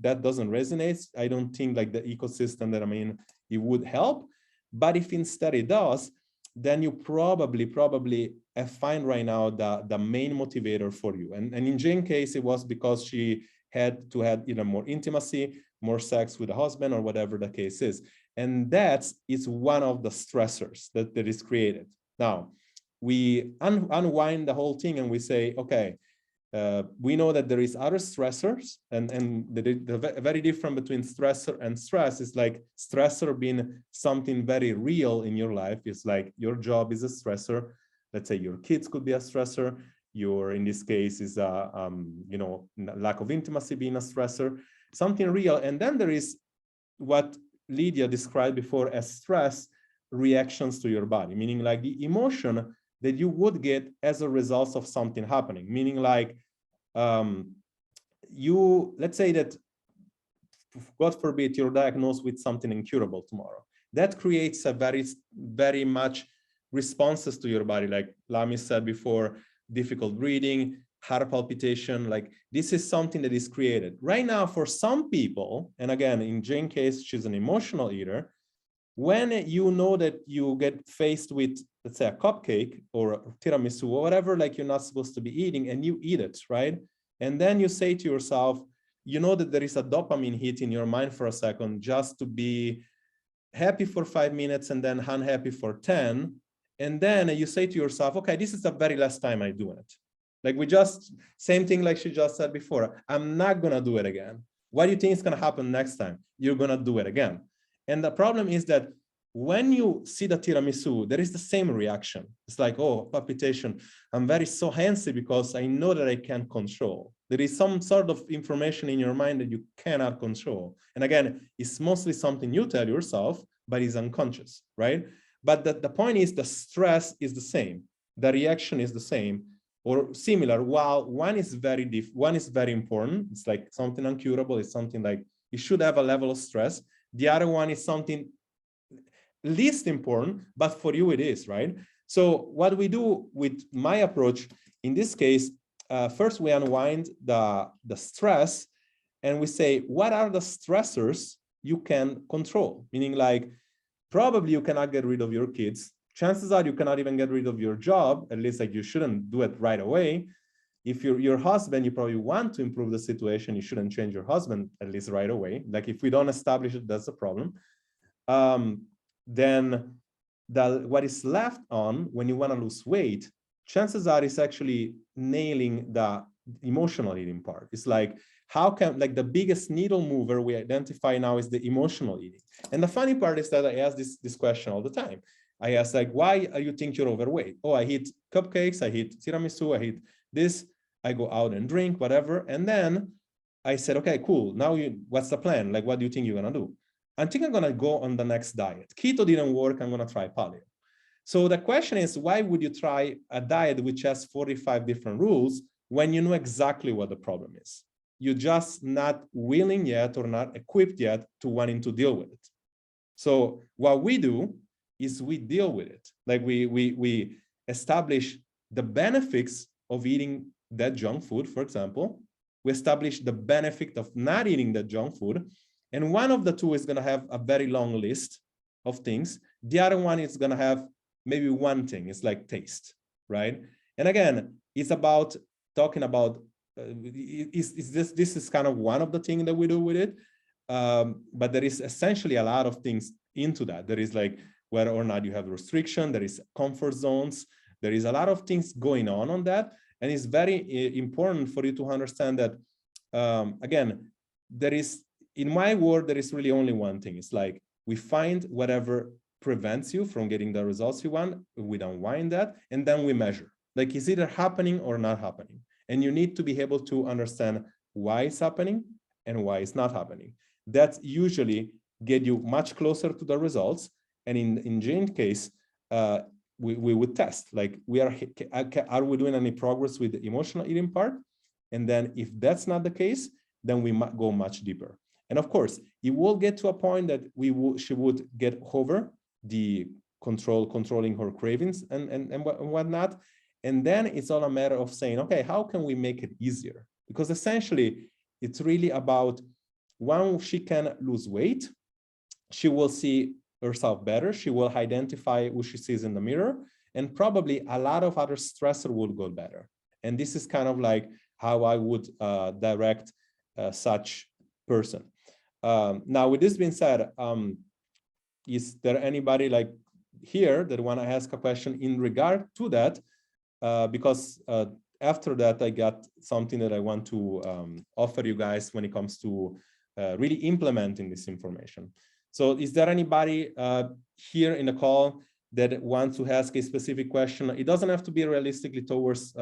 that doesn't resonate, I don't think like the ecosystem that I'm in, it would help. But if instead it does, then you probably find right now the main motivator for you. And in Jane's case, it was because she had to have either more intimacy, more sex with a husband, or whatever the case is. And that is one of the stressors that is created. Now, we unwind the whole thing and we say, okay, we know that there is other stressors, and the very different between stressor and stress is like stressor being something very real in your life. It's like your job is a stressor. Let's say your kids could be a stressor. Your, in this case, is you know, lack of intimacy being a stressor, something real. And then there is what Lydia described before as stress reactions to your body, meaning like the emotion that you would get as a result of something happening, meaning like let's say that, God forbid, you're diagnosed with something incurable tomorrow. That creates a very, very much responses to your body. Like Lami said before, difficult breathing, heart palpitation, like this is something that is created. Right now, for some people, and again, in Jane's case, she's an emotional eater, when you know that you get faced with, let's say, a cupcake or a tiramisu or whatever, like you're not supposed to be eating, and you eat it, right? And then you say to yourself, you know that there is a dopamine hit in your mind for a second, just to be happy for 5 minutes and then unhappy for 10. And then you say to yourself, okay, this is the very last time I do it. Like same thing like she just said before, I'm not gonna do it again. What do you think is gonna happen next time? You're gonna do it again. And the problem is that when you see the tiramisu, there is the same reaction. It's like, oh, palpitation. I'm so antsy because I know that I can't control. There is some sort of information in your mind that you cannot control. And again, it's mostly something you tell yourself, but it's unconscious, right? But the point is the stress is the same. The reaction is the same or similar. While one is very important. It's like something incurable. It's something like you should have a level of stress. The other one is something least important, but for you it is, right? So what we do with my approach in this case, first we unwind the stress, and we say, what are the stressors you can control? Meaning, like, probably you cannot get rid of your kids. Chances are you cannot even get rid of your job, at least like you shouldn't do it right away. If you're your husband, you probably want to improve the situation, you shouldn't change your husband, at least right away. Like if we don't establish it, that's a problem. Then what is left on when you want to lose weight, chances are it's actually nailing the emotional eating part. It's like, how can, like the biggest needle mover we identify now is the emotional eating. And the funny part is that I ask this question all the time. I ask, like, why you think you're overweight? Oh, I eat cupcakes, I eat tiramisu, I eat this, I go out and drink, whatever. And then I said, okay, cool. Now what's the plan? Like, what do you think you're gonna do? I think I'm gonna go on the next diet. Keto didn't work, I'm gonna try paleo. So the question is, why would you try a diet which has 45 different rules when you know exactly what the problem is? You're just not willing yet or not equipped yet to wanting to deal with it. So what we do is we deal with it. Like we establish the benefits of eating that junk food, for example. We establish the benefit of not eating that junk food. And one of the two is gonna have a very long list of things. The other one is gonna have maybe one thing. It's like taste, right? And again, it's about talking about, this is kind of one of the things that we do with it. But there is essentially a lot of things into that. There is like whether or not you have restriction, there is comfort zones, there is a lot of things going on that. And it's very important for you to understand that, again, there is, in my world, there is really only one thing. It's like we find whatever prevents you from getting the results you want, we unwind that, and then we measure. Like, is either happening or not happening? And you need to be able to understand why it's happening and why it's not happening. That usually get you much closer to the results. And in Jane's case, we would test, like, are we doing any progress with the emotional eating part? And then if that's not the case, then we might go much deeper. And of course, it will get to a point that she would get over the controlling her cravings and whatnot. And then it's all a matter of saying, okay, how can we make it easier? Because essentially, it's really about, once she can lose weight, she will see herself better. She will identify who she sees in the mirror, and probably a lot of other stressor will go better. And this is kind of like how I would direct such person. Now, with this being said, is there anybody like here that want to ask a question in regard to that? Because after that, I got something that I want to offer you guys when it comes to really implementing this information. So is there anybody here in the call that wants to ask a specific question? It doesn't have to be realistically towards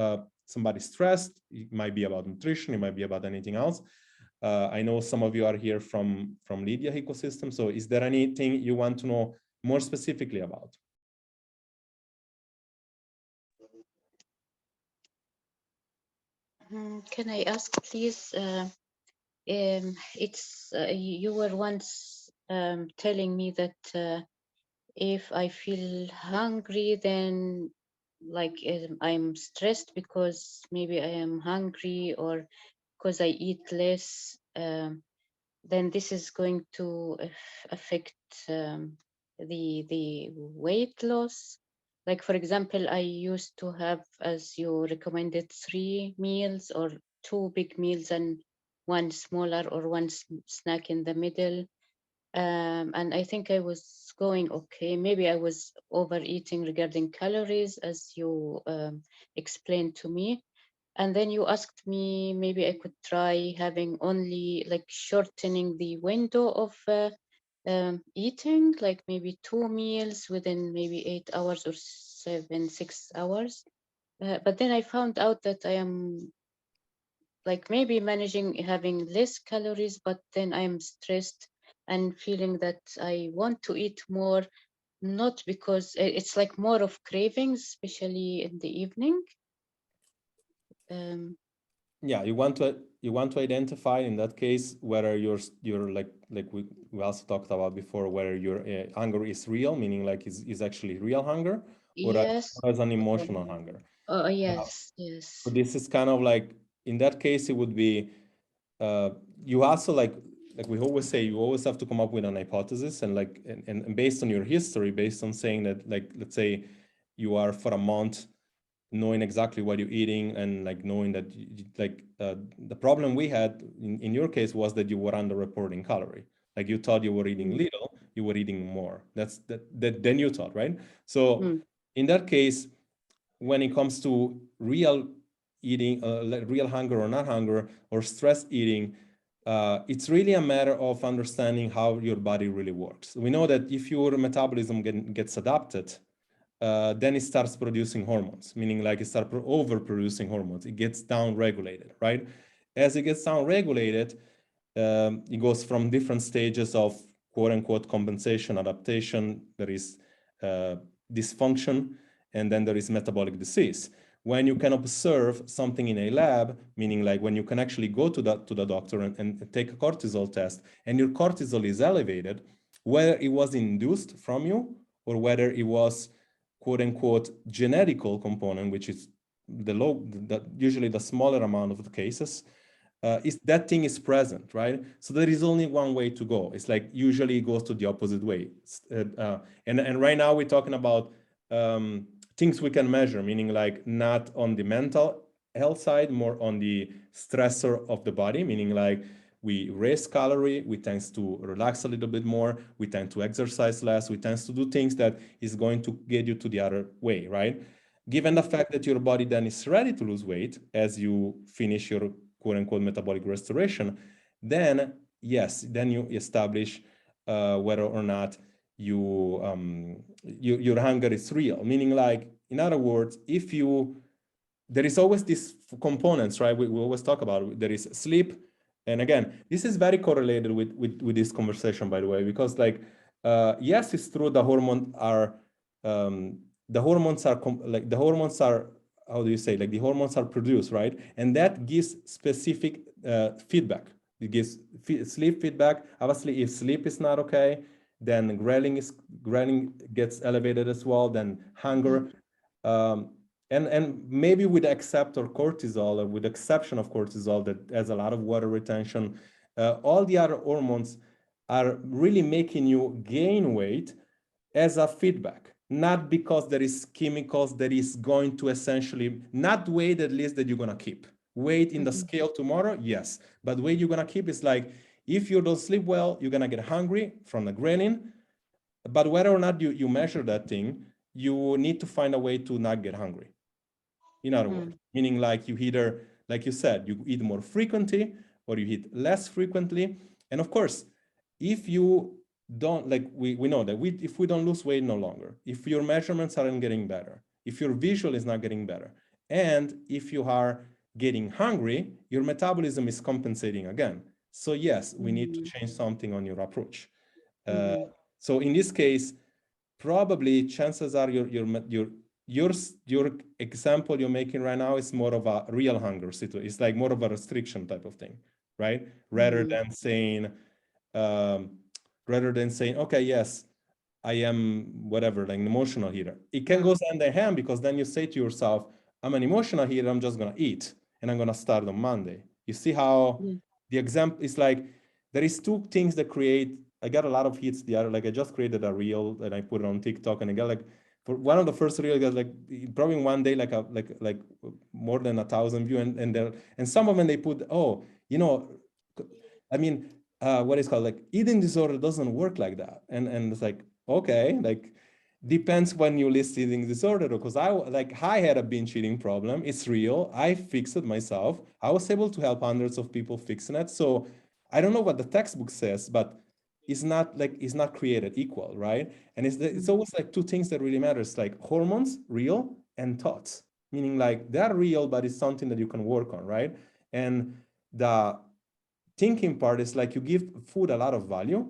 somebody stressed. It might be about nutrition. It might be about anything else. I know some of you are here from Lydia ecosystem. So is there anything you want to know more specifically about? Can I ask, please? You were once telling me that if I feel hungry, then like I'm stressed because maybe I am hungry, or because I eat less, then this is going to affect the weight loss. Like, for example, I used to have, as you recommended, 3 meals or 2 big meals and 1 smaller or 1 snack in the middle. And I think I was going okay. Maybe I was overeating regarding calories, as you explained to me. And then you asked me maybe I could try having only like shortening the window of eating, like maybe 2 meals within maybe 8 hours or 6 hours. But then I found out that I am like maybe managing having less calories, but then I'm stressed and feeling that I want to eat more, not because it's like more of cravings, especially in the evening. Yeah, you want to identify in that case whether you're like we also talked about before, whether your hunger is real, meaning like is actually real hunger, or Yes. as an emotional hunger. Yes, So yes. this is kind of like, in that case, it would be, you also like we always say, you always have to come up with an hypothesis, and like, and based on your history, based on saying that, like, let's say you are for a month knowing exactly what you're eating, and like knowing that the problem we had in your case was that you were underreporting calorie. Like you thought you were eating Mm. little, you were eating more. That's that then you thought, right? So Mm. in that case, when it comes to real eating, real hunger or not hunger, or stress eating, it's really a matter of understanding how your body really works. We know that if your metabolism gets adapted, then it starts producing hormones, meaning like it starts overproducing hormones. It gets down-regulated, right? As it gets down-regulated, it goes from different stages of quote-unquote compensation, adaptation. There is dysfunction, and then there is metabolic disease. When you can observe something in a lab, meaning like when you can actually go to the doctor and take a cortisol test, and your cortisol is elevated, whether it was induced from you or whether it was quote unquote genetical component, which is usually the smaller amount of the cases, is that thing is present, right? So there is only one way to go. It's like usually it goes to the opposite way. And right now we're talking about things we can measure, meaning like not on the mental health side, more on the stressor of the body, meaning like we raise calorie, we tend to relax a little bit more, we tend to exercise less, we tend to do things that is going to get you to the other way, right? Given the fact that your body then is ready to lose weight as you finish your quote unquote metabolic restoration, then yes, then you establish whether or not your hunger is real. Meaning like, in other words, if you, there is always these components, right? We always talk about it. There is sleep. And again, this is very correlated with this conversation, by the way, because like, yes, it's true. The hormones are, how do you say, like the hormones are produced, right? And that gives specific feedback. It gives sleep feedback. Obviously, if sleep is not okay, then ghrelin gets elevated as well, then hunger. And maybe with except or cortisol, or with exception of cortisol that has a lot of water retention, all the other hormones are really making you gain weight as a feedback, not because there is chemicals that is going to essentially, not weight at least that you're going to keep. Weight in the scale tomorrow, yes, but weight you're going to keep is like, if you don't sleep well, you're going to get hungry from the ghrelin, but whether or not you measure that thing, you need to find a way to not get hungry. In other words, meaning like you either, like you said, you eat more frequently or you eat less frequently. And of course, if you don't, like we know that if we don't lose weight no longer, if your measurements aren't getting better, if your visual is not getting better, and if you are getting hungry, your metabolism is compensating again. So yes, we need to change something on your approach. So in this case, probably chances are your example you're making right now is more of a real hunger situation. It's like more of a restriction type of thing, right? Rather than saying, okay, yes, I am whatever, like an emotional eater. It can go hand in hand, because then you say to yourself, I'm an emotional eater, I'm just gonna eat and I'm gonna start on Monday. You see how the example is like, there is two things that create, I got a lot of hits the other, like I just created a reel and I put it on TikTok, and I got like, for one of the first reels, I got like probably in one day, like more than 1,000 views, and some of them they put, oh, you know, I mean, what is called like eating disorder doesn't work like that. And it's like, okay, like depends when you list eating disorder, because I had a binge eating problem. It's real. I fixed it myself. I was able to help hundreds of people fixing it. So I don't know what the textbook says, but it's not created equal, right? And it's always like two things that really matters, like hormones, real, and thoughts, meaning like they're real, but it's something that you can work on, right? And the thinking part is like you give food a lot of value,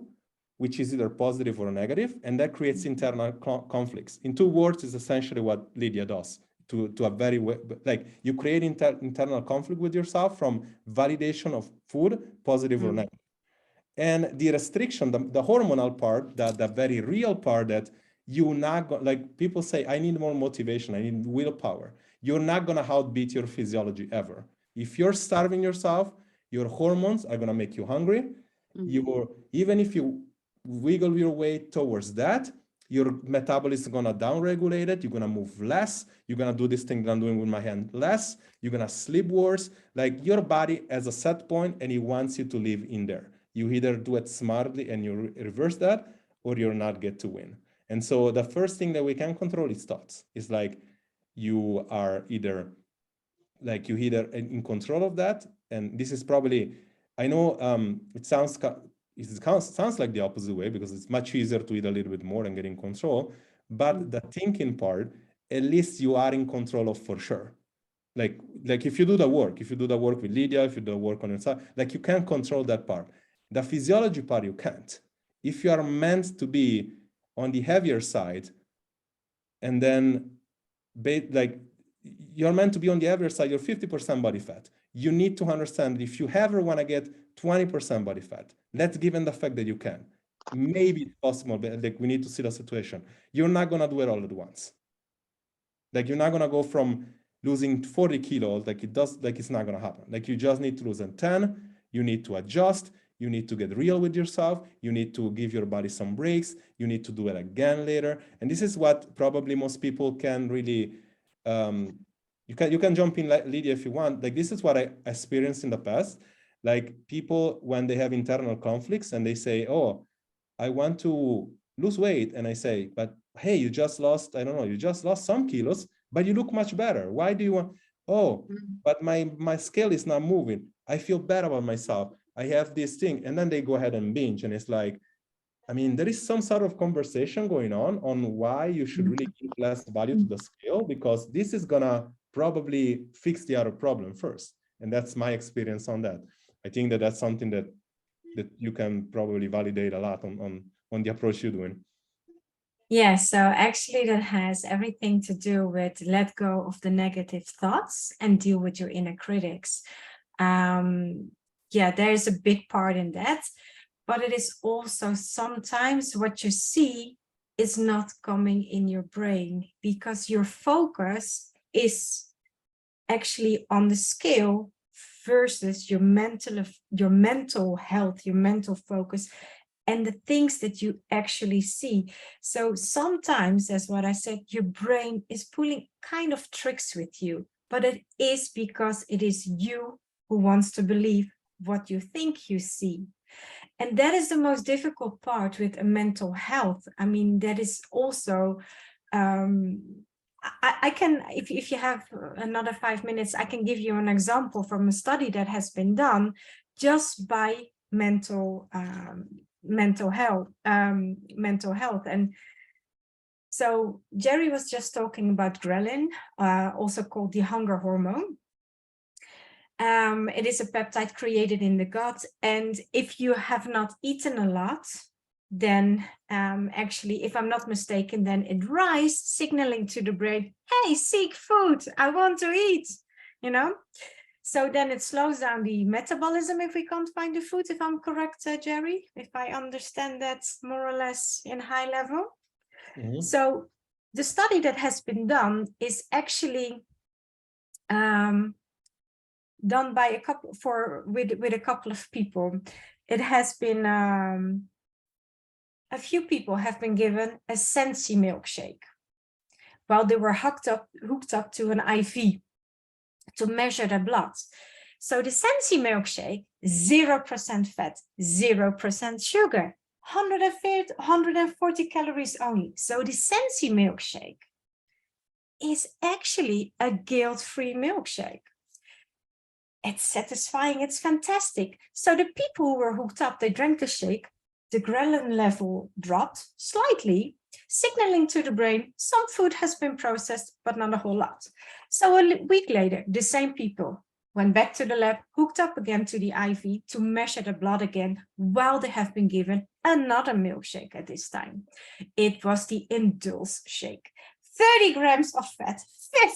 which is either positive or negative, and that creates internal conflicts. In two words, is essentially what Lydia does to a very, like you create internal conflict with yourself from validation of food, positive or negative. And the restriction, the hormonal part, the very real part that you not, like people say, I need more motivation, I need willpower. you're not going to outbeat your physiology ever. If you're starving yourself, your hormones are going to make you hungry. Even if you wiggle your way towards that, your metabolism is going to downregulate it. You're going to move less. You're going to do this thing that I'm doing with my hand less. You're going to sleep worse. Like, your body has a set point and it wants you to live in there. You either do it smartly and you reverse that, or you're not get to win. And so the first thing that we can control is thoughts. It's like you are either in control of that. And this is probably, I know it sounds like the opposite way, because it's much easier to eat a little bit more and get in control. But the thinking part, at least you are in control of for sure. Like if you do the work with Lydia, if you do the work on yourself, like, you can control that part. The physiology part, you can't. If you are meant to be on the heavier side, and then you're meant to be on the heavier side, you're 50% body fat. You need to understand, if you ever want to get 20% body fat, let's given the fact that you can. Maybe it's possible, but like, we need to see the situation. You're not going to do it all at once. Like, you're not going to go from losing 40 kilos, it's not going to happen. Like, you just need to lose 10. You need to adjust. You need to get real with yourself. You need to give your body some breaks. You need to do it again later. And this is what probably most people can really, you can jump in, Lydia, if you want. Like, this is what I experienced in the past. Like, people, when they have internal conflicts and they say, oh, I want to lose weight. And I say, but hey, you just lost, I don't know, you just lost some kilos, but you look much better. Why do you want, oh, but my scale is not moving. I feel bad about myself. I have this thing. And then they go ahead and binge. And it's like, I mean, there is some sort of conversation going on why you should really give less value to the scale, because this is gonna probably fix the other problem first. And that's my experience on that. I think that that's something that you can probably validate a lot on the approach you're doing. Yeah, so actually that has everything to do with let go of the negative thoughts and deal with your inner critics. Yeah, there's a big part in that, but it is also sometimes what you see is not coming in your brain, because your focus is actually on the scale versus your mental health, your mental focus, and the things that you actually see. So sometimes, that's what I said, your brain is pulling kind of tricks with you, but it is because it is you who wants to believe what you think you see. And that is the most difficult part with a mental health. I mean, that is also, I can, if you have another 5 minutes, I can give you an example from a study that has been done just by mental health. And so Jerry was just talking about ghrelin, also called the hunger hormone. It is a peptide created in the gut, and if you have not eaten a lot, then actually, if I'm not mistaken, then it rises, signaling to the brain, hey, seek food, I want to eat, you know. So then it slows down the metabolism if we can't find the food, if I'm correct, Jerry, if I understand that more or less in high level. Mm-hmm. So the study that has been done is actually done by a couple with a couple of people. It has been a few people have been given a Sensi milkshake while they were hooked up to an IV to measure their blood. So the Sensi milkshake, 0% fat, 0% sugar, 140 calories only. So the Sensi milkshake is actually a guilt-free milkshake. It's satisfying, it's fantastic. So the people who were hooked up, they drank the shake, the ghrelin level dropped slightly, signaling to the brain, some food has been processed, but not a whole lot. So a week later, the same people went back to the lab, hooked up again to the IV to measure the blood again, while they have been given another milkshake at this time. It was the Indulse shake. 30 grams of fat,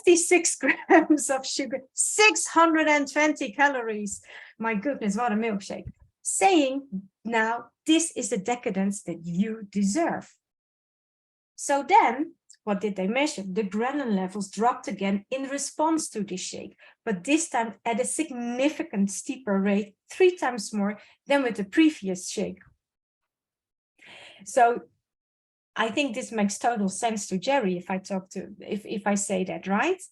56 grams of sugar, 620 calories. My goodness, what a milkshake. Saying, now, this is the decadence that you deserve. So then, what did they measure? The ghrelin levels dropped again in response to this shake, but this time at a significant steeper rate, 3 times more than with the previous shake. So I think this makes total sense to Jerry if I say that, right?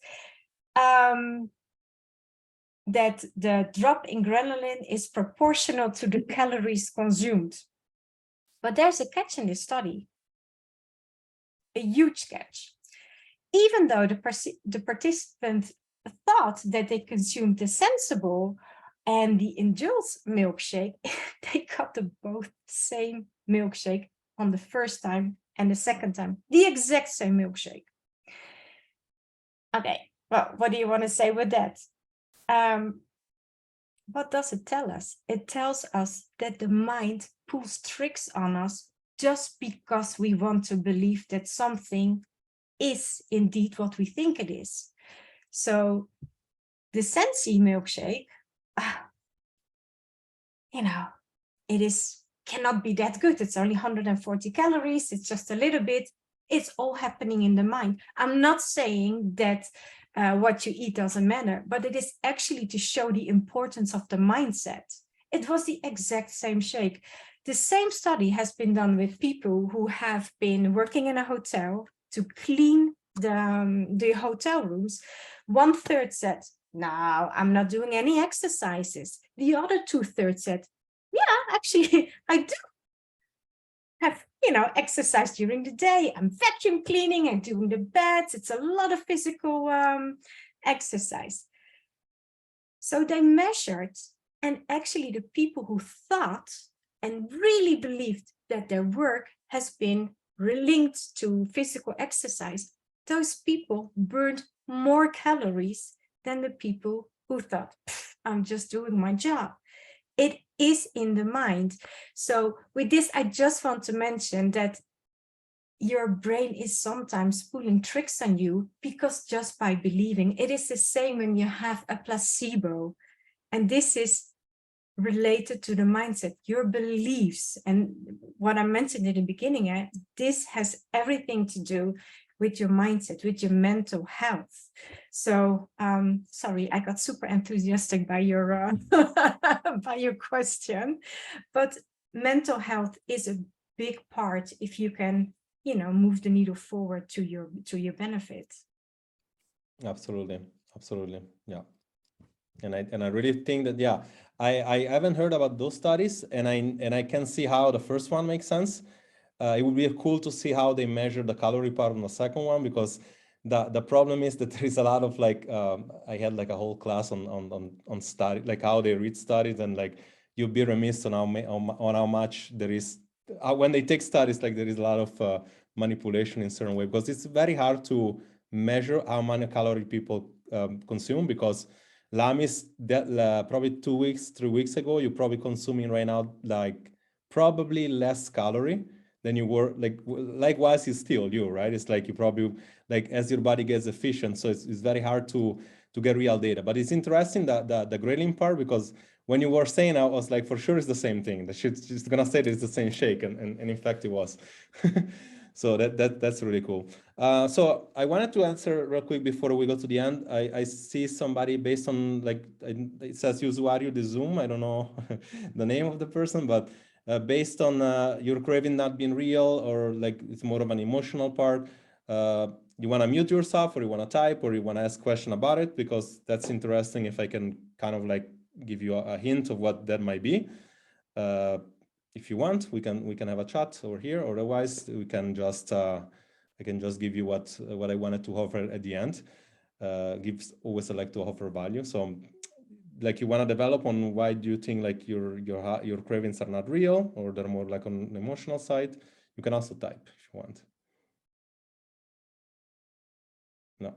That the drop in ghrelin is proportional to the calories consumed. But there's a catch in this study, a huge catch. Even though the participant thought that they consumed the sensible and the indulged milkshake, they got the both same milkshake on the first time and the second time, the exact same milkshake. Okay, well, what do you want to say with that? What does it tell us? It tells us that the mind pulls tricks on us just because we want to believe that something is indeed what we think it is. So the Sensi milkshake, cannot be that good. It's only 140 calories. It's just a little bit. It's all happening in the mind. I'm not saying that what you eat doesn't matter, but it is actually to show the importance of the mindset. It was the exact same shake. The same study has been done with people who have been working in a hotel to clean the hotel rooms. 1/3 said, no, I'm not doing any exercises. The other 2/3 said, yeah, actually, I do have, exercise during the day. I'm vacuum cleaning and doing the beds. It's a lot of physical exercise. So they measured, and actually the people who thought and really believed that their work has been linked to physical exercise, those people burned more calories than the people who thought, I'm just doing my job. It is in the mind. So with this, I just want to mention that your brain is sometimes pulling tricks on you because just by believing. It is the same when you have a placebo. And this is related to the mindset, your beliefs. And what I mentioned in the beginning, this has everything to do with your mindset, with your mental health. So, sorry, I got super enthusiastic by your by your question, but mental health is a big part if you can, move the needle forward to your benefit. Absolutely, yeah. And I really think that, yeah, I haven't heard about those studies, and I can see how the first one makes sense. It would be cool to see how they measure the calorie part on the second one, because the problem is that there is a lot of I had a whole class on study, how they read studies, and you'd be remiss on how much there is when they take studies. There is a lot of manipulation in certain way, because it's very hard to measure how many calories people consume, because Lamis, probably 2 weeks, 3 weeks ago, you're probably consuming right now probably less calorie than you were. Likewise, it's still you, right? It's you probably as your body gets efficient, so it's very hard to get real data. But it's interesting that the ghrelin part, because when you were saying, I was for sure it's the same thing. The shit's just gonna say that it's the same shake, and in fact it was. So that's really cool. So I wanted to answer real quick before we go to the end. I see somebody based on it says usuario de Zoom. I don't know the name of the person, but based on your craving not being real, or it's more of an emotional part, you want to mute yourself, or you want to type, or you want to ask a question about it, because that's interesting. If I can kind of give you a hint of what that might be. If you want, we can have a chat over here. Otherwise, we can just I can just give you what I wanted to offer at the end. Always I like to offer value. So, you want to develop on why do you think your cravings are not real, or they're more on the emotional side. You can also type if you want. No.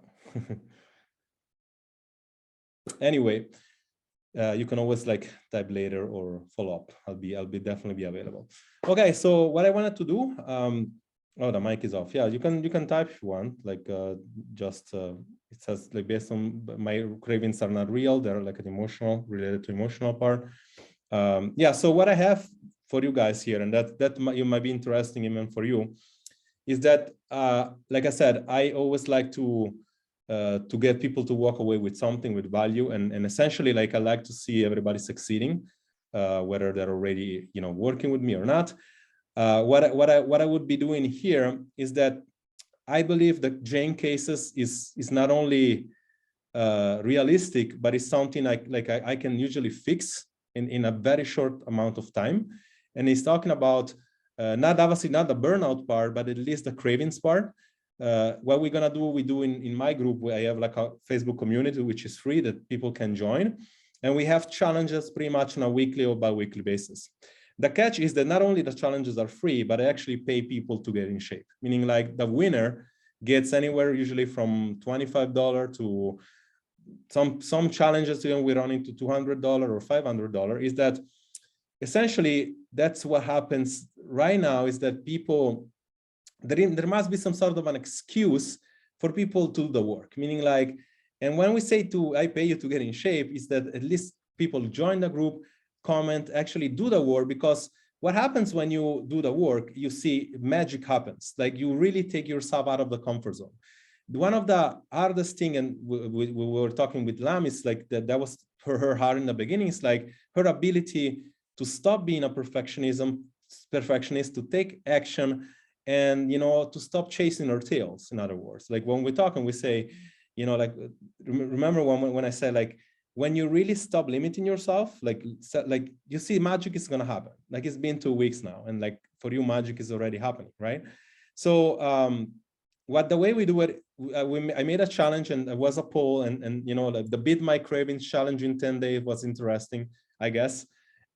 Anyway. You can always type later or follow up. I'll definitely be available. Okay, so what I wanted to do, oh, the mic is off. Yeah, you can type if you want. It says based on my cravings are not real. They're an emotional, related to emotional part. Yeah. So what I have for you guys here, and that you might be interesting even for you, is that, like I said, I always like to get people to walk away with something, with value, and essentially, like, I like to see everybody succeeding, whether they're already, you know, working with me or not. What I would be doing here is that I believe that Jane cases is not only realistic, but it's something I can usually fix in a very short amount of time. And he's talking about not obviously not the burnout part, but at least the cravings part. What we're gonna do, we do in my group, where I have like a Facebook community, which is free, that people can join. And we have challenges pretty much on a weekly or bi-weekly basis. The catch is that not only the challenges are free, but I actually pay people to get in shape, meaning like the winner gets anywhere usually from $25 to some challenges, even we run into $200 or $500, is that essentially that's what happens right now, is that people, there must be some sort of an excuse for people to do the work, meaning like, and when we say I pay you to get in shape, is that at least people join the group, comment, actually do the work, because what happens when you do the work, you see magic happens, like you really take yourself out of the comfort zone. One of the hardest thing, and we were talking with Lam, is like that was for her hard in the beginning, is like her ability to stop being a perfectionist, to take action, and, you know, to stop chasing her tails. In other words, like when we talk and we say, you know, like, remember when I said, like, when you really stop limiting yourself, like you see magic is going to happen. Like, it's been 2 weeks now, and like for you, magic is already happening, right? So the way we do it, I made a challenge, and it was a poll, and you know, like the Beat My Cravings challenge in 10 days was interesting, I guess.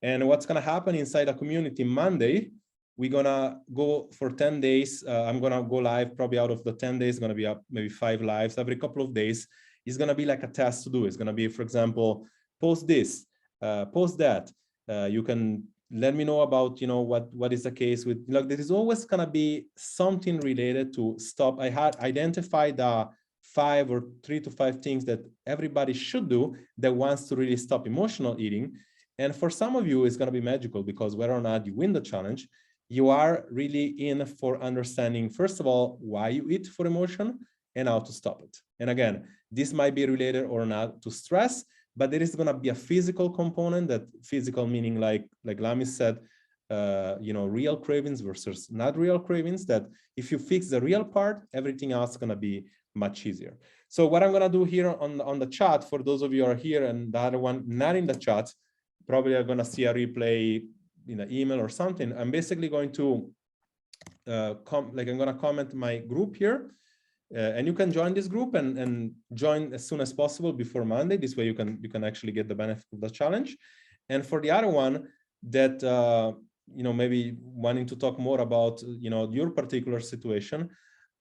And what's going to happen inside the community Monday, we're going to go for 10 days. I'm going to go live, probably out of the 10 days, going to be up maybe 5 lives every couple of days. It's going to be like a task to do. It's going to be, for example, post this, post that. You can let me know about, you know, what is the case with, like, there is always going to be something related to stop. I had identified the 5 or 3 to 5 things that everybody should do that wants to really stop emotional eating. And for some of you, it's going to be magical, because whether or not you win the challenge, you are really in for understanding, first of all, why you eat for emotion and how to stop it. And again, this might be related or not to stress, but there is going to be a physical component. That physical meaning, like Lami said, you know, real cravings versus not real cravings, that if you fix the real part, everything else is going to be much easier. So what I'm going to do here on the chat, for those of you who are here and the other one not in the chat, probably are going to see a replay in an email or something. I'm basically going to I'm going to comment my group here. And you can join this group and join as soon as possible before Monday. This way you can actually get the benefit of the challenge. And for the other one that, you know, maybe wanting to talk more about, you know, your particular situation,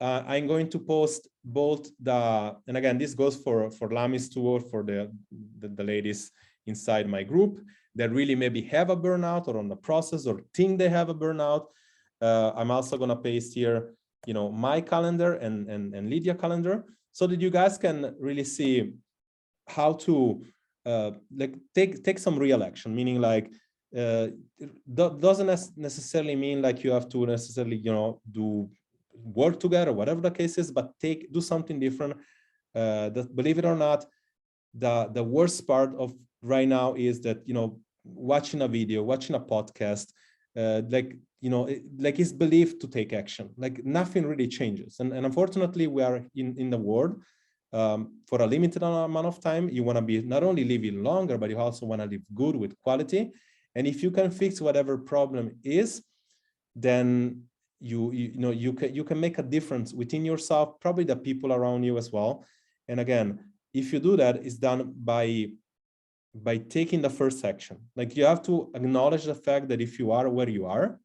I'm going to post both and again, this goes for Lami's tour, for the ladies inside my group that really maybe have a burnout or on the process or think they have a burnout. I'm also going to paste here, you know, my calendar and Lydia calendar, so that you guys can really see how to like take some real action, meaning like doesn't necessarily mean like you have to necessarily, you know, do work together, whatever the case is, but do something different. That, believe it or not, the worst part of right now is that, you know, watching a video, watching a podcast, like, you know, like it's believed to take action, like nothing really changes. And unfortunately, we are in the world for a limited amount of time. You want to be not only living longer, but you also want to live good with quality. And if you can fix whatever problem is, then you can make a difference within yourself, probably the people around you as well. And again, if you do that, it's done by taking the first action. Like, you have to acknowledge the fact that if you are where you are,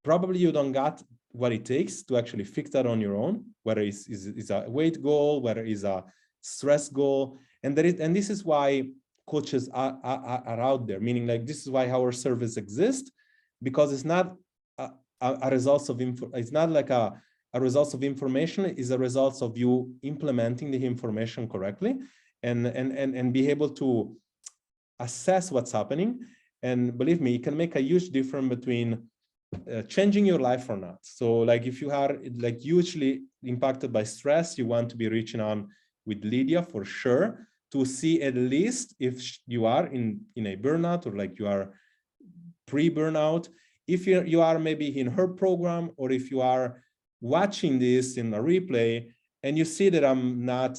probably you don't got what it takes to actually fix that on your own, whether it's a weight goal, whether it's a stress goal. And this is why coaches are out there, meaning like this is why our service exists, because it's not a result of it's not like a result of information, is a result of you implementing the information correctly and be able to assess what's happening. And believe me, it can make a huge difference between changing your life or not. So like if you are like hugely impacted by stress, you want to be reaching on with Lydia for sure, to see at least if you are in a burnout, or like you are pre-burnout, if you are maybe in her program, or if you are watching this in a replay and you see that I'm not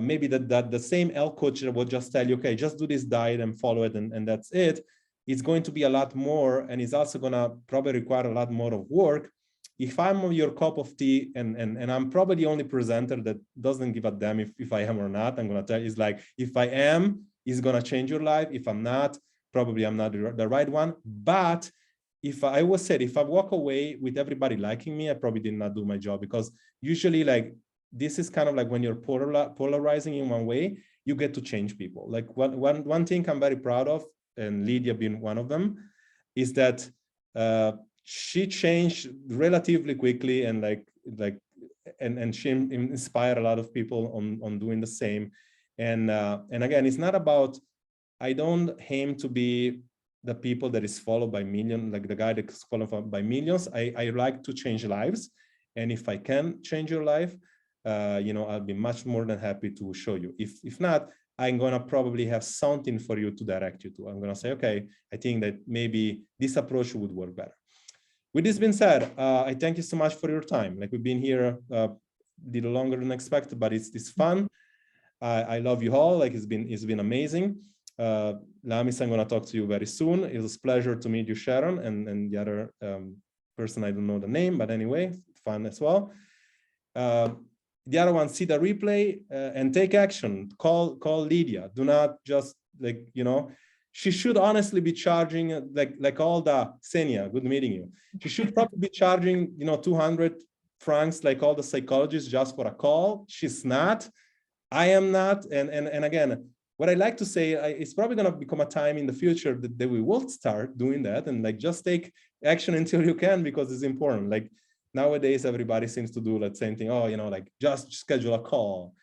maybe that the same health coach that will just tell you, okay, just do this diet and follow it, and that's it. It's going to be a lot more, and it's also going to probably require a lot more of work. If I'm your cup of tea, and I'm probably the only presenter that doesn't give a damn if I am or not, I'm going to tell you, it's like, if I am, it's going to change your life. If I'm not, probably I'm not the right one. But if I was said, if I walk away with everybody liking me, I probably did not do my job, because usually like, this is kind of like when you're polarizing in one way, you get to change people. Like one thing I'm very proud of, and Lydia being one of them, is that she changed relatively quickly, and and she inspired a lot of people on doing the same. And again, it's not about, I don't aim to be the people that is followed by millions, like the guy that's followed by millions. I like to change lives, and if I can change your life, you know, I'll be much more than happy to show you. If not, I'm going to probably have something for you to direct you to. I'm going to say, okay, I think that maybe this approach would work better. With this being said, I thank you so much for your time. Like, we've been here a little longer than expected, but it's fun. I love you all. Like, it's been amazing. Lamis, I'm going to talk to you very soon. It was a pleasure to meet you, Sharon, and the other person, I don't know the name, but anyway, fun as well. The other one, see the replay and take action. Call Lydia. Do not just, like, you know, she should honestly be charging like all the Xenia, good meeting you. She should probably be charging, you know, 200 francs like all the psychologists just for a call. She's not. I am not. And again, what I like to say, it's probably going to become a time in the future that we will start doing that, and like just take action until you can, because it's important. Like, nowadays, everybody seems to do that same thing. Oh, you know, like just schedule a call.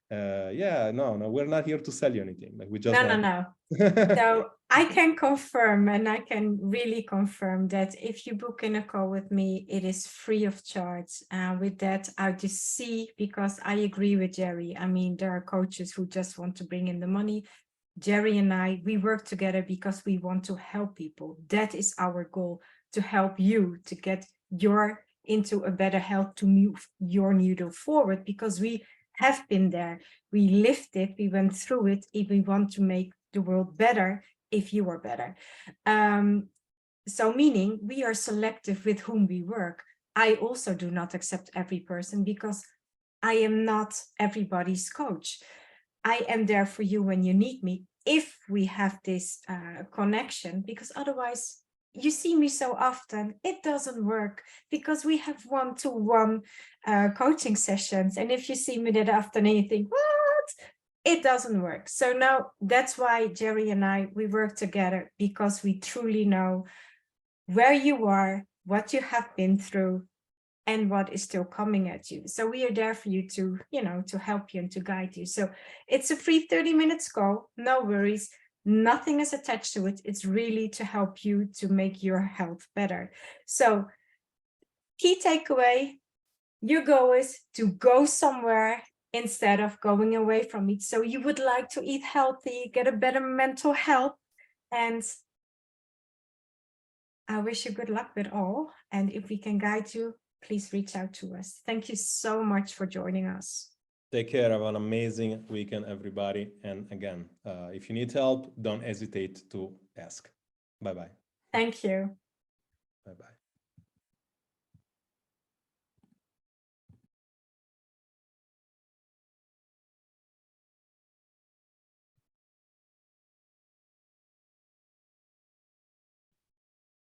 Yeah, no, we're not here to sell you anything. Like, we just no. So I can confirm, and I can really confirm, that if you book in a call with me, it is free of charge. With that, I just see, because I agree with Jerry. I mean, there are coaches who just want to bring in the money. Jerry and I, we work together because we want to help people. That is our goal, to help you to get into a better health, to move your needle forward, because we have been there, we lived it, we went through it. If we want to make the world better, if you are better, so meaning we are selective with whom we work. I also do not accept every person, because I am not everybody's coach. I am there for you when you need me, if we have this connection, because otherwise, you see me so often, it doesn't work, because we have one-to-one coaching sessions. And if you see me that often and you think, what? It doesn't work. So now that's why Jerry and I, we work together, because we truly know where you are, what you have been through, and what is still coming at you. So we are there for you to, you know, to help you and to guide you. So it's a free 30-minute call, no worries. Nothing is attached to it. It's really to help you to make your health better. So key takeaway, your goal is to go somewhere instead of going away from it. So you would like to eat healthy, get a better mental health, and I wish you good luck with all. And if we can guide you, please reach out to us. Thank you so much for joining us. Take care. Have an amazing weekend, everybody. And again, if you need help, don't hesitate to ask. Bye-bye. Thank you. Bye-bye.